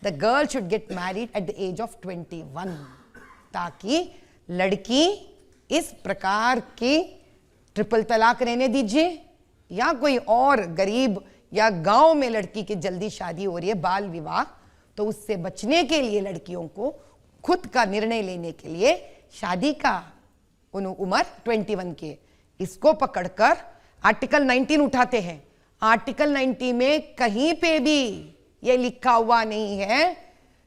the girl should get married at the age of 21, ताकि लड़की इस प्रकार की ट्रिपल तलाक रहने दीजिए, या कोई और गरीब या गांव में लड़की की जल्दी शादी हो रही है, बाल विवाह, तो उससे बचने के लिए लड़कियों को खुद का निर्णय लेने के लिए शादी का उम्र 21 के, इसको पकड़कर आर्टिकल 19 उठाते हैं। आर्टिकल 90 में कहीं पे भी ये लिखा हुआ नहीं है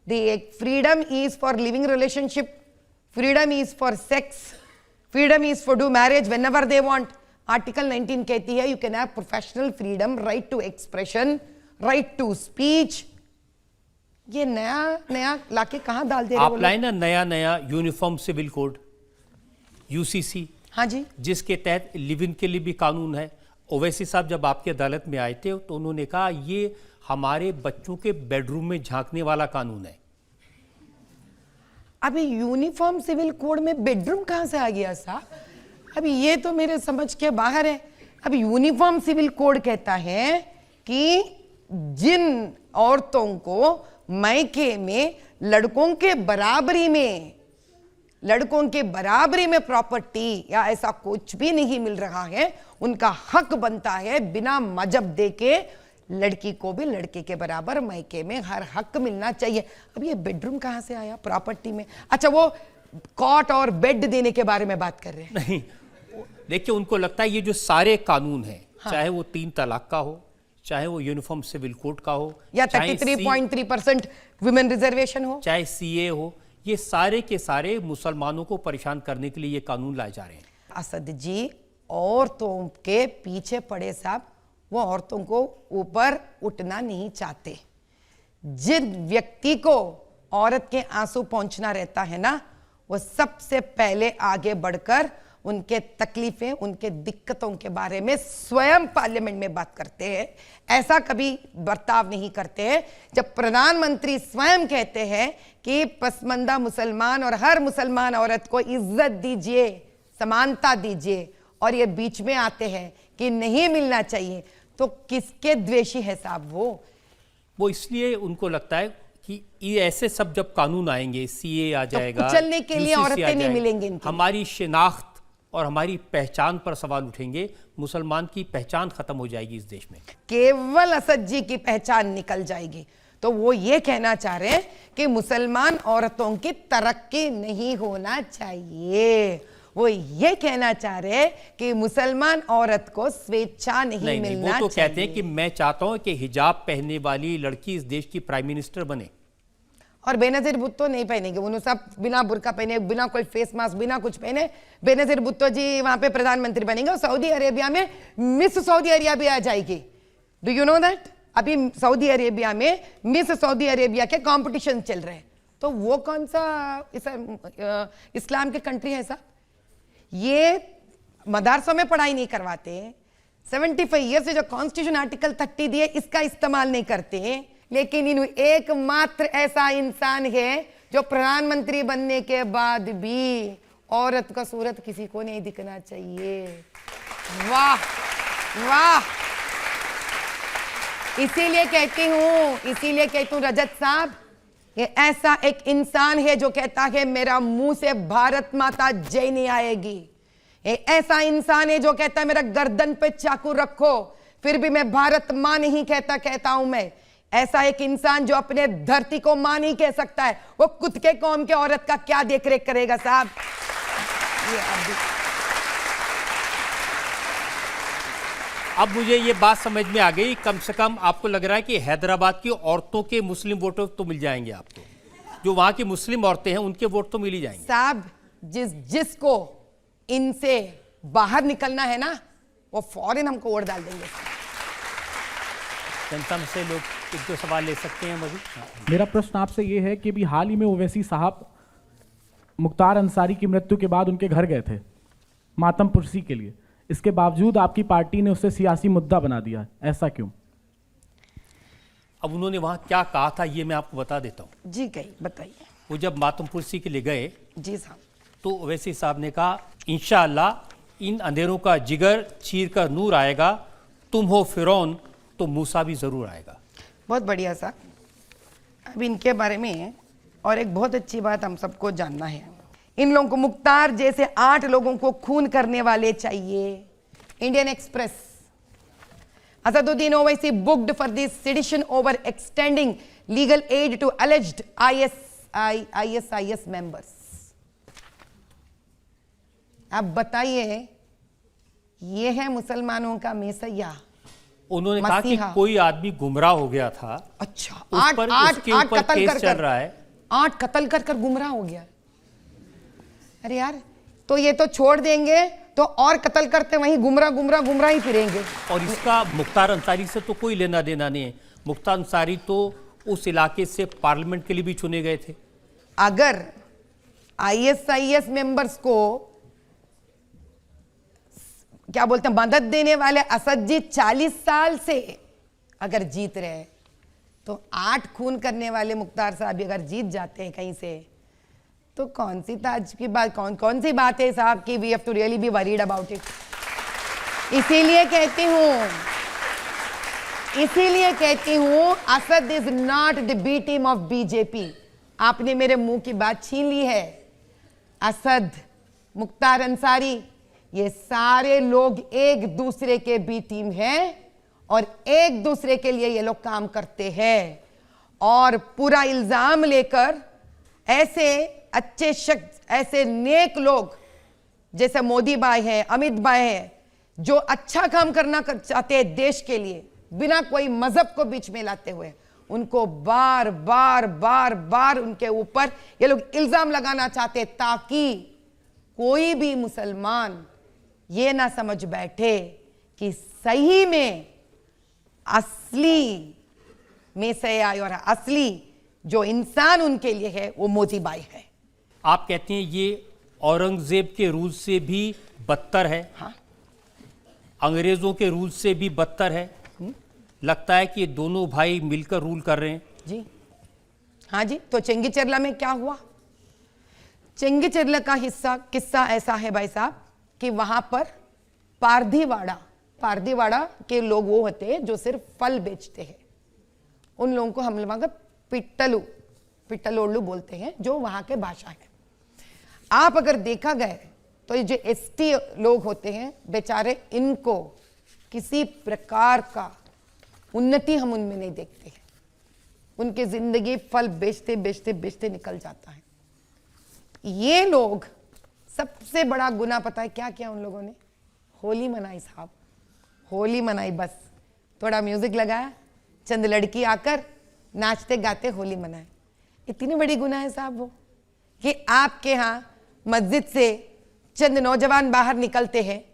the freedom is for living relationship, freedom is for sex, freedom is for do marriage whenever they want. Article 19 कहती है you can have professional freedom, right to expression, right to speech. ये नया लाके कहां डाल दे रहे आप लाए ना नया यूनिफॉर्म सिविल कोड, यूसीसी, हाँ जी, जिसके तहत लिव इन के लिए भी कानून है। ओवैसी साहब जब आपकी अदालत में आए थे तो उन्होंने कहा ये हमारे बच्चों के बेडरूम में झांकने वाला कानून है। अभी यूनिफॉर्म सिविल कोड में बेडरूम कहां से आ गया साहब? अभी ये तो मेरे समझ के बाहर है। अभी यूनिफॉर्म सिविल कोड कहता है कि जिन औरतों को मायके में लड़कों के बराबरी में प्रॉपर्टी या ऐसा कुछ भी नहीं मिल रहा है, उनका हक बनता है बिना मजहब देके लड़की को भी लड़के के बराबर मायके में हर हक मिलना चाहिए। अब ये बेडरूम कहां से आया प्रॉपर्टी में? अच्छा, वो कॉट और बेड देने के बारे में बात कर रहे हैं। नहीं, देखिए उनको लगता है ये जो सारे कानून हैं, हाँ, चाहे वो 3 तलाक का हो, चाहे वो यूनिफॉर्म सिविल कोड का हो, या 33.3% वुमेन रिजर्वेशन हो, चाहे सीए हो, ये सारे के सारे मुसलमानों को परेशान करने के लिए ये कानून लाए जा रहे हैं। असद जी औरतों के पीछे पड़े साहब, वो औरतों को ऊपर उठना नहीं चाहते। जिन व्यक्ति को औरत के आंसू पहुंचना रहता है ना, वो सबसे पहले आगे बढ़कर उनके तकलीफें, उनके दिक्कतों के बारे में स्वयं पार्लियामेंट में बात करते हैं। ऐसा कभी बर्ताव नहीं करते हैं जब प्रधानमंत्री स्वयं कहते हैं कि पसमंदा मुसलमान और हर मुसलमान औरत को इज्जत दीजिए, समानता दीजिए, और ये बीच में आते हैं कि नहीं मिलना चाहिए। तो किसके द्वेषी है साहब? वो इसलिए उनको लगता है कि ये ऐसे सब जब कानून आएंगे, सीए आ जाएगा, कुचलने के लिए औरतें नहीं मिलेंगी इनकी। हमारी शिनाख्त और हमारी पहचान पर सवाल उठेंगे, मुसलमान की पहचान खत्म हो जाएगी इस देश में। केवल असद जी की पहचान निकल जाएगी। तो वो ये कहना चाह रहे हैं कि मुसलमान औरतों की तरक्की नहीं होना चाहिए। वो ये कहना चाह रहे हैं कि मुसलमान औरत को स्वेच्छा नहीं मिलना चाहिए। वो तो कहते हैं कि मैं चाहता हूं कि हिजाब पहनने वाली लड़की इस देश की प्राइम मिनिस्टर बने, और बेनजीर भुट्टो नहीं पहनेंगे। उन्होंने सब बिना बुर्का पहने, बिना कोई फेस मास्क, बिना कुछ पहने बेनजीर भुट्टो जी वहां पे प्रधानमंत्री बनेंगे। और सऊदी अरेबिया में मिस सऊदी अरेबिया आ जाएगी। Do you know that? अभी सऊदी अरेबिया में मिस सऊदी अरेबिया के कंपटीशन चल रहे हैं। तो वो कौन सा इस्लाम के कंट्री है साहब? ये मदरसों में पढ़ाई नहीं करवाते, 75 ईयर से जो कॉन्स्टिट्यूशन आर्टिकल 30 दिए इसका इस्तेमाल नहीं करते। लेकिन इन एकमात्र ऐसा इंसान है जो प्रधानमंत्री बनने के बाद भी औरत का सूरत किसी को नहीं दिखना चाहिए। वाह वाह, इसीलिए कहती हूँ रजत साहब, ये ऐसा एक इंसान है जो कहता है मेरा मुंह से भारत माता जय नहीं आएगी। ये ऐसा इंसान है जो कहता है मेरा गर्दन पे चाकू रखो फिर भी मैं भारत मां नहीं कहता हूं मैं। ऐसा एक इंसान जो अपने धरती को मां नहीं कह सकता है, वो खुद के कौम के औरत का क्या देखरेख करेगा साहब। अब मुझे ये बात समझ में आ गई, कम से कम आपको लग रहा है कि हैदराबाद की औरतों के मुस्लिम वोट तो मिल जाएंगे आपको, जो वहां की मुस्लिम औरतें हैं उनके वोट तो मिल ही जाएंगे साहब। जिसको इनसे बाहर निकलना है ना, वो फौरन हमको वोट डाल देंगे। जनता में से लोग एक दो सवाल ले सकते हैं मजीद। मेरा प्रश्न आपसे ये है कि अभी हाल ही में ओवैसी साहब मुख्तार अंसारी की मृत्यु के बाद उनके घर गए थे मातम पुरसी के लिए, इसके बावजूद आपकी पार्टी ने उसे सियासी मुद्दा बना दिया, ऐसा क्यों? अब उन्होंने वहां क्या कहा था ये मैं आपको बता देता हूँ। जी कही बताइए। वो जब मातम पुरसी के लिए गए जी साहब, तो ओवैसी साहब ने कहा इंशाअल्लाह इन अंधेरों का जिगर चीर कर नूर आएगा, तुम हो फिरौन तो मूसा भी जरूर आएगा। बहुत बढ़िया साहब। अब इनके बारे में और एक बहुत अच्छी बात हम सबको जानना है, इन लोगों को मुख्तार जैसे 8 लोगों को खून करने वाले चाहिए। Indian Express, Asaduddin Owaisi booked for this sedition over extending legal aid to alleged ISIS members. आप बताइए, ये है मुसलमानों का मैसैया। उन्होंने कहा कि कोई आदमी गुमराह हो गया था। अच्छा, उसके ऊपर केस चल रहा है। 8 कत्ल कर गुमराह हो गया। अरे यार, तो ये तो छोड़ देंगे तो और कत्ल करते वहीं गुमराह ही फिरेंगे। और इसका मुख्तार अंसारी से तो कोई लेना देना नहीं है। मुख्तार अंसारी तो उस इलाके से पार्लियामेंट के लिए भी चुने गए थे। अगर ISIS मेंबर्स को क्या बोलते हैं मदद देने वाले असद जी 40 साल से अगर जीत रहे, तो 8 खून करने वाले मुख्तार साहब अगर जीत जाते हैं कहीं से, तो कौन सी ताज की बात, कौन सी बात है साहब कि we have to really be worried about it. इसीलिए कहती हूं Asad is not the B team of BJP. आपने मेरे मुंह की बात छीन ली है। असद, मुख्तार अंसारी, ये सारे लोग एक दूसरे के बी टीम हैं और एक दूसरे के लिए ये लोग काम करते हैं। और पूरा इल्जाम लेकर ऐसे अच्छे शख्स, ऐसे नेक लोग जैसे मोदी भाई हैं, अमित भाई हैं, जो अच्छा काम करना चाहते हैं देश के लिए, बिना कोई मजहब को बीच में लाते हुए, उनको बार बार उनके ऊपर ये लोग इल्जाम लगाना चाहते, ताकि कोई भी मुसलमान ये ना समझ बैठे कि सही में असली मैसैया और असली जो इंसान उनके लिए है वो मोदी भाई है। आप कहते हैं ये औरंगजेब के रूल से भी बदतर है। हाँ, अंग्रेजों के रूल से भी बदतर है। लगता है कि ये दोनों भाई मिलकर रूल कर रहे हैं। जी हाँ जी। तो चेंगीचेरला में क्या हुआ? चेंगीचेरला का किस्सा ऐसा है भाई साहब कि वहां पर पारदीवाड़ा के लोग वो होते हैं जो सिर्फ फल बेचते हैं। उन लोगों को हम लोग पिट्टलोल्लू बोलते हैं, जो वहां के भाषा है। आप अगर देखा गए तो ये जो ST लोग होते हैं बेचारे, इनको किसी प्रकार का उन्नति हम उनमें नहीं देखते हैं। उनकी जिंदगी फल बेचते निकल जाता है। ये लोग, सबसे बड़ा गुनाह पता है क्या किया उन लोगों ने? होली मनाई साहब, होली मनाई। बस थोड़ा म्यूजिक लगाया, चंद लड़की आकर नाचते गाते होली मनाए। इतनी बड़ी गुनाह है साहब वो, कि आपके यहाँ मस्जिद से चंद नौजवान बाहर निकलते हैं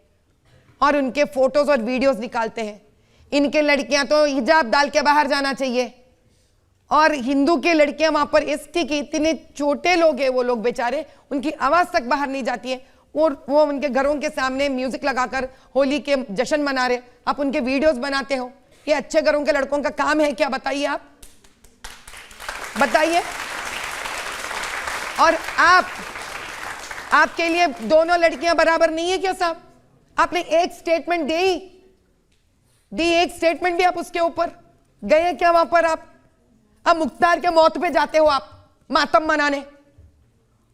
और उनके फोटोज और वीडियोस निकालते हैं। इनके लड़कियां तो हिजाब डाल के बाहर जाना चाहिए, और हिंदू के लड़कियां वहां पर ST के इतने छोटे लोग हैं, वो लोग बेचारे, उनकी आवाज तक बाहर नहीं जाती है, और वो उनके घरों के सामने म्यूजिक लगाकर होली के जश्न मना रहे। आप उनके वीडियोस बनाते हो। ये अच्छे घरों के लड़कों का काम है क्या? बताइए, आप बताइए। और आपके लिए दोनों लड़कियां बराबर नहीं है क्या साहब? आपने एक स्टेटमेंट दी एक स्टेटमेंट भी आप उसके ऊपर गए क्या वहां पर आप? अब मुख्तार के मौत पे जाते हो आप मातम मनाने,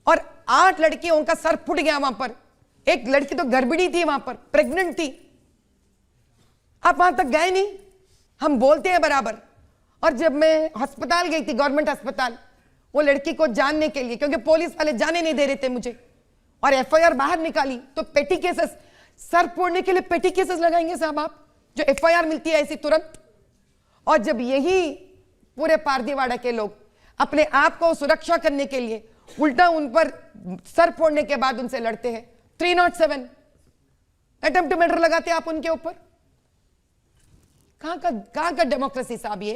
और 8 लड़कियों का सर फुट गया वहां पर। एक लड़की तो गर्भिणी थी वहां पर, प्रेग्नेंट थी, आप वहां तक गए नहीं। हम बोलते हैं बराबर। और जब मैं अस्पताल गई थी, गवर्नमेंट अस्पताल, वो लड़की को जानने के लिए, क्योंकि पुलिस वाले जाने नहीं दे रहे थे मुझे, और एफआईआर बाहर निकाली, तो पेटी केसेस, सर फोड़ने के लिए पेटी केसेस लगाएंगे साहब आप, जो एफआईआर मिलती है ऐसी तुरंत। और जब यही पूरे पारदीवाड़ा के लोग अपने आप को सुरक्षा करने के लिए उल्टा उन पर सर फोड़ने के बाद उनसे लड़ते हैं, 307 अटेम्प्ट मर्डर लगाते आप उनके ऊपर। कहां का डेमोक्रेसी साहब ये?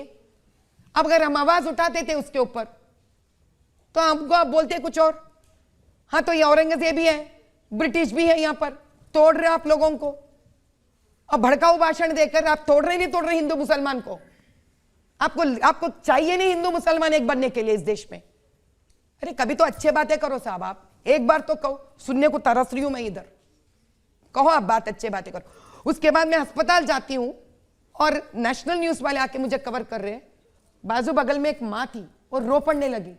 अब अगर हम आवाज उठाते थे उसके ऊपर तो हमको आप बोलते कुछ और। हाँ, तो ये औरंगजेब भी है, ब्रिटिश भी है, यहां पर तोड़ रहे आप लोगों को, अब भड़काऊ भाषण देकर आप तोड़ रहे नहीं तोड़ रहे हिंदू मुसलमान को। आपको चाहिए नहीं हिंदू मुसलमान एक बनने के लिए इस देश में? अरे कभी तो अच्छे बातें करो साहब, आप एक बार तो कहो, सुनने को तरस रही हूं मैं इधर, कहो आप बात, अच्छे बातें करो। उसके बाद मैं अस्पताल जाती हूं और नेशनल न्यूज वाले आके मुझे कवर कर रहे हैं, बाजू बगल में एक मां थी और रो पड़ने लगी।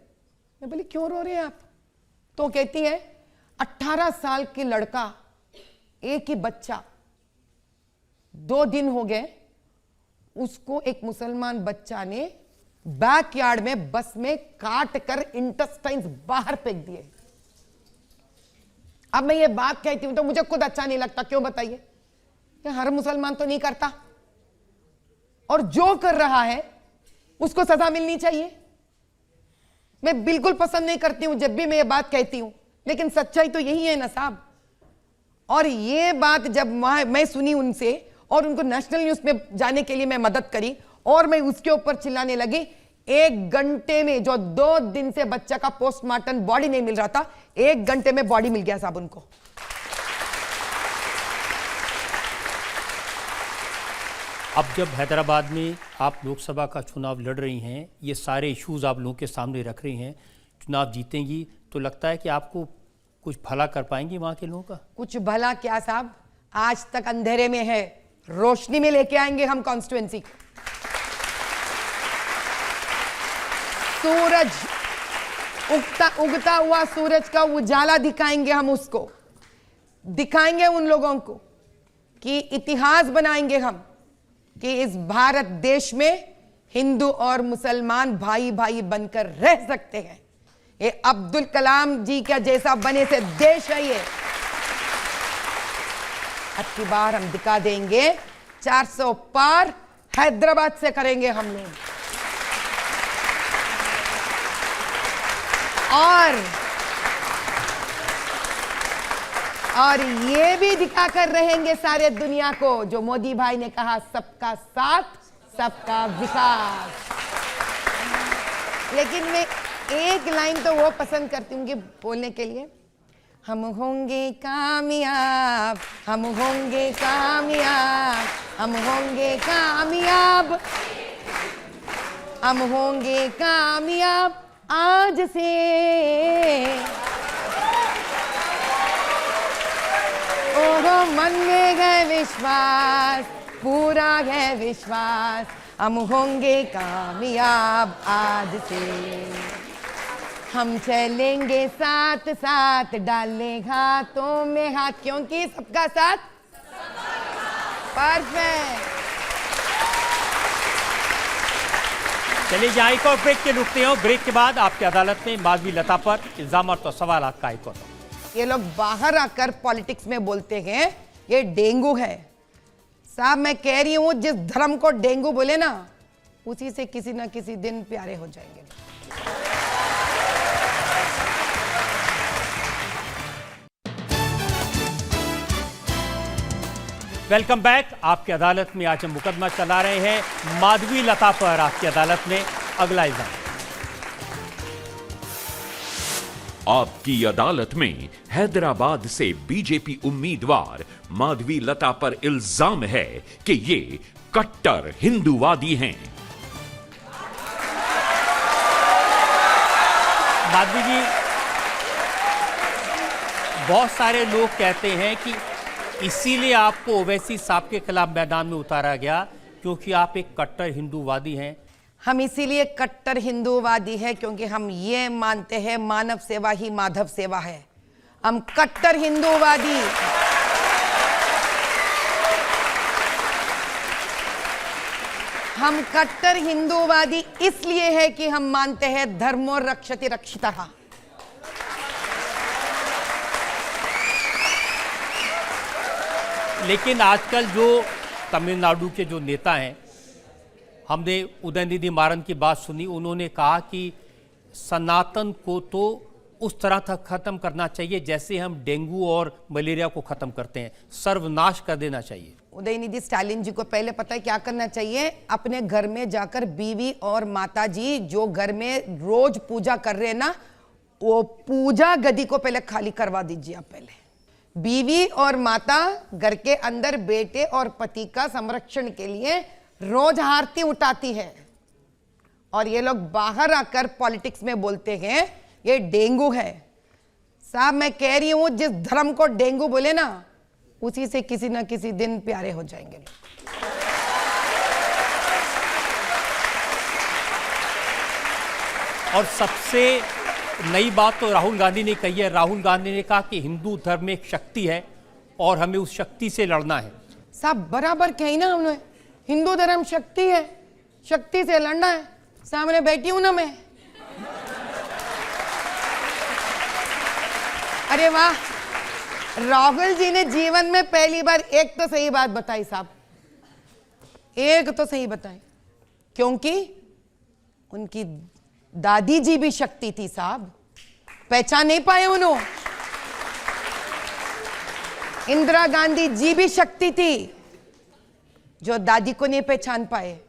मैं बोली क्यों रो रहे हैं आप? तो कहती है 18 साल की लड़का, एक ही बच्चा, 2 दिन हो गए उसको एक मुसलमान बच्चा ने बैकयार्ड में बस में काट कर इंटेस्टाइन्स बाहर फेंक दिए। अब मैं ये बात कहती हूं तो मुझे खुद अच्छा नहीं लगता। क्यों बताइए? हर मुसलमान तो नहीं करता, और जो कर रहा है उसको सजा मिलनी चाहिए। मैं बिल्कुल पसंद नहीं करती हूं जब भी मैं ये बात कहती हूं, लेकिन सच्चाई तो यही है ना साहब। और ये बात जब मैं सुनी उनसे और उनको नेशनल न्यूज में जाने के लिए मैं मदद करी और मैं उसके ऊपर चिल्लाने लगी, 1 घंटे में, जो 2 दिन से बच्चा का पोस्टमार्टम बॉडी नहीं मिल रहा था, 1 घंटे में बॉडी मिल गया साहब उनको। अब जब हैदराबाद में आप लोकसभा का चुनाव लड़ रही हैं, ये सारे इश्यूज आप लोगों के सामने रख रही हैं, चुनाव जीतेंगी तो लगता है कि आपको कुछ भला कर पाएंगी वहां के लोगों का? कुछ भला क्या साहब, आज तक अंधेरे में है, रोशनी में लेके आएंगे हम कॉन्स्टिट्यूएंसी। सूरज उगता हुआ सूरज का उजाला दिखाएंगे हम, उसको दिखाएंगे उन लोगों को कि इतिहास बनाएंगे हम कि इस भारत देश में हिंदू और मुसलमान भाई भाई बनकर रह सकते हैं। ये अब्दुल कलाम जी का जैसा बने से देश है ये। अब की बार हम दिखा देंगे, 400 पार हैदराबाद से करेंगे हम लोग। और ये भी दिखाकर रहेंगे सारे दुनिया को जो मोदी भाई ने कहा, सबका साथ सबका विकास। लेकिन मैं एक लाइन तो वो पसंद करती हूँ कि बोलने के लिए, हम होंगे कामयाब, हम होंगे कामयाब, हम होंगे कामयाब, हम होंगे कामयाब आज से। ओहो मन में है विश्वास, पूरा है विश्वास, हम होंगे कामयाब आज से। हम चलेंगे साथ साथ, डालें हाथों में हाथ, क्योंकि सबका साथ परफेक्ट। चलिए यहाँ एक और ब्रेक के रुकते हो। ब्रेक के बाद आपकी अदालत में माधवी लता पर इल्जाम और सवाल का एक और। ये लोग बाहर आकर पॉलिटिक्स में बोलते हैं ये डेंगू है। साहब मैं कह रही हूं, जिस धर्म को डेंगू बोले ना, उसी से किसी ना किसी दिन प्यारे हो जाएंगे। Welcome back. आपकी अदालत में आज हम मुकदमा चला रहे हैं माधवी लता पर। आपकी अदालत में अगला इल्जाम। आपकी अदालत में हैदराबाद से बीजेपी उम्मीदवार माधवी लता पर इल्जाम है कि ये कट्टर हिंदूवादी हैं। माधवी जी, बहुत सारे लोग कहते हैं कि इसीलिए आपको ओवैसी साहब के खिलाफ मैदान में उतारा गया क्योंकि आप एक कट्टर हिंदूवादी हैं। हम इसीलिए कट्टर हिंदूवादी है क्योंकि हम ये मानते हैं मानव सेवा ही माधव सेवा है। हम कट्टर हिंदूवादी इसलिए है कि हम मानते हैं धर्मो रक्षति रक्षितः। लेकिन आजकल जो तमिलनाडु के जो नेता हैं, हमने उदयनिधि मारन की बात सुनी, उन्होंने कहा कि सनातन को तो उस तरह तक खत्म करना चाहिए जैसे हम डेंगू और मलेरिया को खत्म करते हैं, सर्वनाश कर देना चाहिए। उदयनिधि स्टालिन जी को पहले पता है क्या करना चाहिए? अपने घर में जाकर बीवी और माता जी जो घर में रोज पूजा कर रहे हैं ना, वो पूजा गदी को पहले खाली करवा दीजिए। आप पहले बीवी और माता घर के अंदर बेटे और पति का संरक्षण के लिए रोज आरती उठाती है, और ये लोग बाहर आकर पॉलिटिक्स में बोलते हैं ये डेंगू है। साहब मैं कह रही हूं, जिस धर्म को डेंगू बोले ना, उसी से किसी ना किसी दिन प्यारे हो जाएंगे। और सबसे नई बात तो राहुल गांधी ने कही है। राहुल गांधी ने कहा कि हिंदू धर्म में एक शक्ति है और हमें उस शक्ति से लड़ना है। साहब बराबर कही ना हमने, हिंदू धर्म शक्ति है, शक्ति से लड़ना है। सामने बैठी हूं ना मैं। अरे वाह, राहुल जी ने जीवन में पहली बार एक तो सही बात बताई साहब, एक तो सही बताई, क्योंकि उनकी दादी जी भी शक्ति थी साहब, पहचान नहीं पाए उन्होंने। इंदिरा गांधी जी भी शक्ति थी, जो दादी को नहीं पहचान पाए,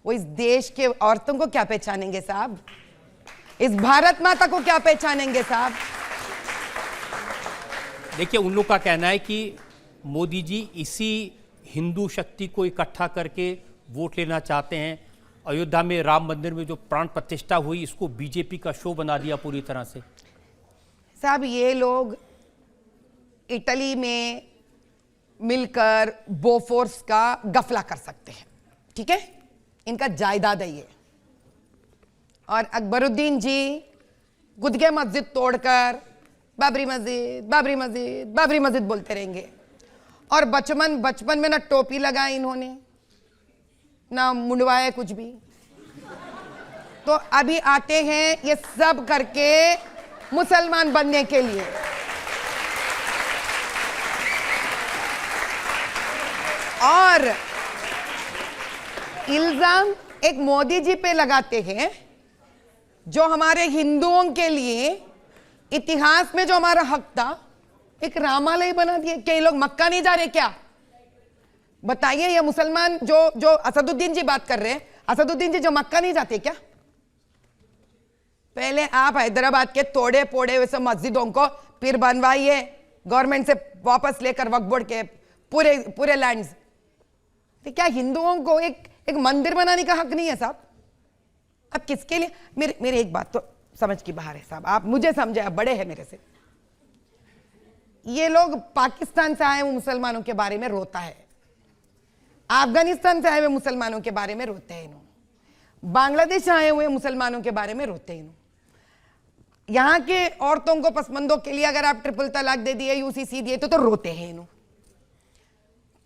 वो इस देश के औरतों को क्या पहचानेंगे साहब? इस भारत माता को क्या पहचानेंगे साहब? देखिए, उन लोग का कहना है कि मोदी जी इसी हिंदू शक्ति को इकट्ठा करके वोट लेना चाहते हैं। अयोध्या में राम मंदिर में जो प्राण प्रतिष्ठा हुई, इसको बीजेपी का शो बना दिया पूरी तरह से। साहब ये लोग इटली में मिलकर बोफोर्स का गफला कर सकते हैं, ठीक है, इनका जायदाद है ये। और अकबरुद्दीन जी गुदगे मस्जिद तोड़कर बाबरी मस्जिद बाबरी मस्जिद बाबरी मस्जिद बोलते रहेंगे। और बचपन में ना टोपी लगाई इन्होंने, ना मुंडवाया कुछ भी। तो अभी आते हैं ये सब करके मुसलमान बनने के लिए। और इल्जाम एक मोदी जी पे लगाते हैं, जो हमारे हिंदुओं के लिए इतिहास में जो हमारा हक था, एक रामालय बना दिए। क्या ये लोग मक्का नहीं जा रहे क्या? बताइए, ये मुसलमान जो असदुद्दीन जी बात कर रहे हैं, असदुद्दीन जी जो मक्का नहीं जाते क्या? पहले आप हैदराबाद के तोड़े पोड़े वैसे मस्जिदों को फिर बनवाइए, गवर्नमेंट से वापस लेकर वक्फ बोर्ड के पूरे लैंड्स। तो क्या हिंदुओं को एक मंदिर बनाने का हक नहीं है साहब? अब किसके लिए? मेरे एक बात तो समझ की बाहर है साहब, आप मुझे समझे, आप बड़े हैं मेरे से। ये लोग पाकिस्तान से आए हुए मुसलमानों के बारे में रोता है, अफगानिस्तान से आए हुए मुसलमानों के बारे में रोते हैं इन्होंने, बांग्लादेश से आए हुए मुसलमानों के बारे में रोते हैं इन्होंने। यहां के औरतों को, पसमंदों के लिए अगर आप ट्रिपल तलाक दे दिए, यूसीसी दिए तो रोते हैं इन्होंने।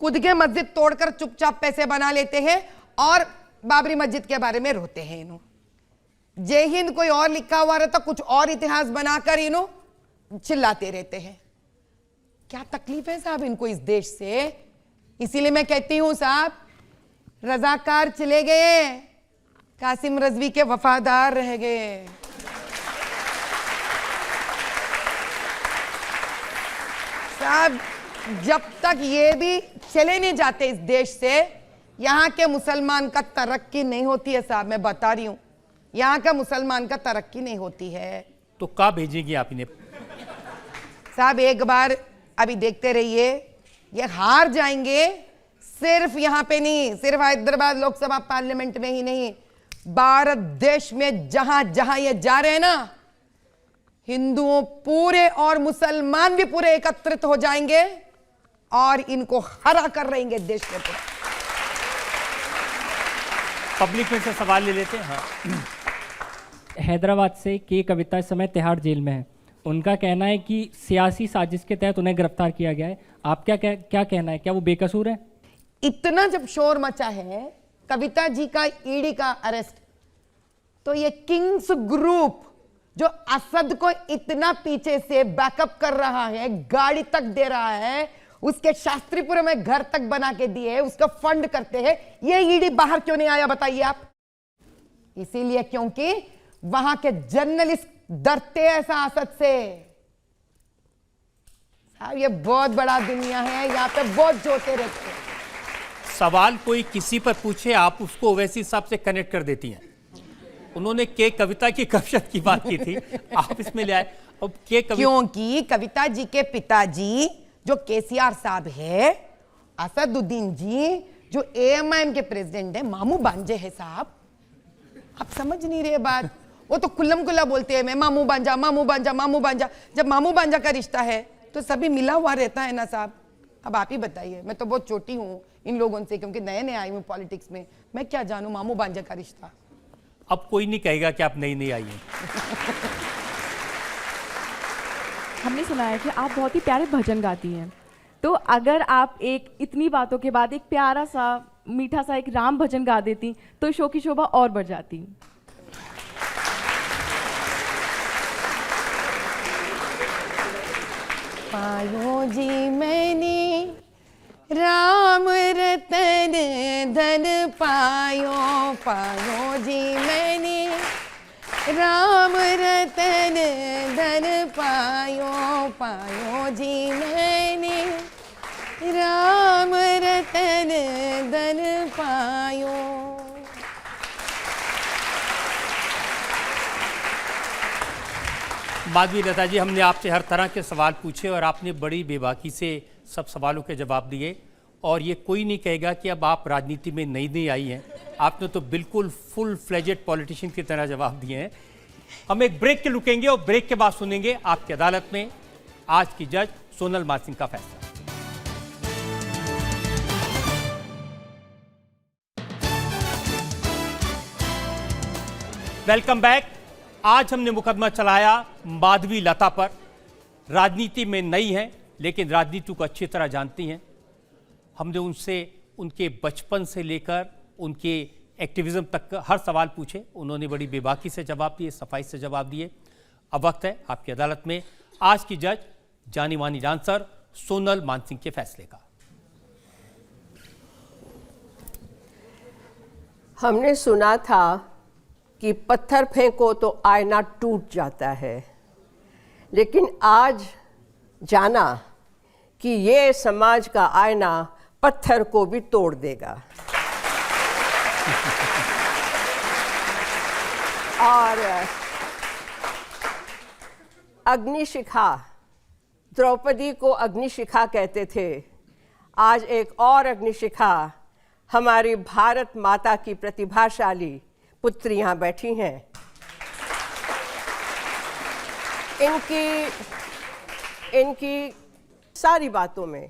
खुद के मस्जिद तोड़कर चुपचाप पैसे बना लेते हैं और बाबरी मस्जिद के बारे में रोते हैं इन्होंने। जय हिंद कोई और लिखा हुआ रहता, कुछ और इतिहास बनाकर इन्होंने चिल्लाते रहते हैं। क्या तकलीफ है साहब इनको इस देश से? इसीलिए मैं कहती हूं साहब, रजाकार चले गए, कासिम रजवी के वफादार रह गए। साहब जब तक ये भी चले नहीं जाते इस देश से, यहां के मुसलमान का तरक्की नहीं होती है साहब, मैं बता रही हूं, यहां का मुसलमान का तरक्की नहीं होती है। तो कब भेजेंगे आप इन्हें? साहब एक बार अभी देखते रहिए, ये हार जाएंगे। सिर्फ यहां पे नहीं, सिर्फ हैदराबाद लोकसभा पार्लियामेंट में ही नहीं, भारत देश में जहां जहां ये जा रहे हैं ना, हिंदुओं पूरे और मुसलमान भी पूरे एकत्रित हो जाएंगे और इनको हरा कर रहेंगे देश में पूरा। पब्लिक में से सवाल ले लेते हैं। हाँ, हैदराबाद से के कविता इस समय तिहाड़ जेल में है। उनका कहना है कि सियासी साजिश के तहत उन्हें गिरफ्तार किया गया है। आप क्या कहना है, क्या वो बेकसूर है? इतना जब शोर मचा है कविता जी का ईडी का अरेस्ट, तो ये किंग्स ग्रुप जो असद को इतना पीछे से बैकअप कर रहा है, गाड़ी तक दे रहा है, उसके शास्त्रीपुर में घर तक बना के दिए, उसका फंड करते हैं, ये ईडी बाहर क्यों नहीं आया बताइए आप? इसीलिए क्योंकि वहां के जर्नलिस्ट डरते हैं ऐसा असद से। साहब ये बहुत बड़ा दुनिया है, यहां पे बहुत जोते रहते हैं। सवाल कोई किसी पर पूछे आप उसको ओवैसी साहब से कनेक्ट कर देती हैं। उन्होंने के कविता की कविता की बात की थी, आप इसमें ले आए। अब के कविता, क्योंकि कविता जी के पिताजी जो केसीआर साहब है, असदुद्दीन जी जो एएमआईएम के प्रेसिडेंट है, मामू बांजे है साहब। आप समझ नहीं रहे बात। वो तो खुल्लम खुल्ला बोलते हैं मैं मामू बांजा मामू बांजा मामू बांजा। जब मामू बांजा का रिश्ता है तो सभी मिला हुआ रहता है ना साहब। अब आप ही बताइए, मैं तो बहुत छोटी हूँ इन लोगों से, क्योंकि नए नए आई हूँ पॉलिटिक्स में, मैं क्या जानूँ मामू बांजा का रिश्ता। अब कोई नहीं कहेगा कि आप नई नई आई हैं। हमने सुना है कि आप बहुत ही प्यारे भजन गाती हैं, तो अगर आप एक इतनी बातों के बाद एक प्यारा सा मीठा सा एक राम भजन गा देती तो शो की शोभा और बढ़ जाती। पायो जी मैंने राम रतन धन पायो, पायो जी मैंने राम रतन धन पायो, पायो जी मैंने राम रतन धन पायो। माधवी लता जी, हमने आपसे हर तरह के सवाल पूछे और आपने बड़ी बेबाकी से सब सवालों के जवाब दिए, और ये कोई नहीं कहेगा कि अब आप राजनीति में नई नई आई हैं। आपने तो बिल्कुल फुल फ्लेजेड पॉलिटिशियन की तरह जवाब दिए हैं। हम एक ब्रेक के रुकेंगे और ब्रेक के बाद सुनेंगे आपकी अदालत में आज की जज सोनल मानसिंह का फैसला। Welcome back. आज हमने मुकदमा चलाया माधवी लता पर। राजनीति में नई हैं लेकिन राजनीति को अच्छी तरह जानती हैं। हमने उनसे उनके बचपन से लेकर उनके एक्टिविज्म तक हर सवाल पूछे। उन्होंने बड़ी बेबाकी से जवाब दिए, सफाई से जवाब दिए। अब वक्त है आपकी अदालत में आज की जज जानी मानी डांसर सोनल मानसिंह के फैसले का। हमने सुना था कि पत्थर फेंको तो आईना टूट जाता है, लेकिन आज जाना कि ये समाज का आईना पत्थर को भी तोड़ देगा। और अग्निशिखा, द्रौपदी को अग्निशिखा कहते थे। आज एक और अग्निशिखा हमारी भारत माता की प्रतिभाशाली पुत्री यहाँ बैठी हैं। इनकी सारी बातों में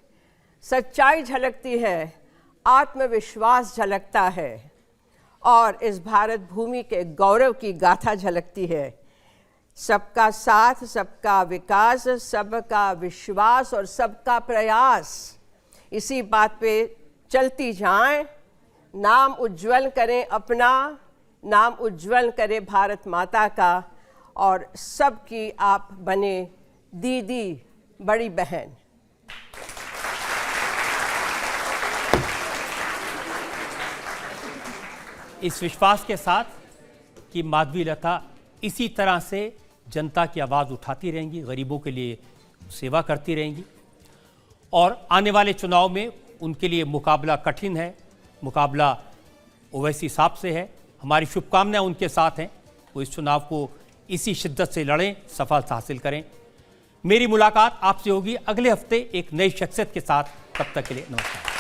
सच्चाई झलकती है, आत्मविश्वास झलकता है और इस भारत भूमि के गौरव की गाथा झलकती है। सबका साथ, सबका विकास, सबका विश्वास और सबका प्रयास, इसी बात पे चलती जाएं। नाम उज्जवल करें अपना, नाम उज्जवल करे भारत माता का, और सबकी आप बने दीदी, बड़ी बहन। इस विश्वास के साथ कि माधवी लता इसी तरह से जनता की आवाज़ उठाती रहेंगी, गरीबों के लिए सेवा करती रहेंगी, और आने वाले चुनाव में उनके लिए मुकाबला कठिन है, मुकाबला ओवैसी साहब से है। हमारी शुभकामनाएं उनके साथ हैं, वो इस चुनाव को इसी शिद्दत से लड़ें, सफलता हासिल करें। मेरी मुलाकात आपसे होगी अगले हफ्ते एक नई शख्सियत के साथ। तब तक के लिए नमस्कार।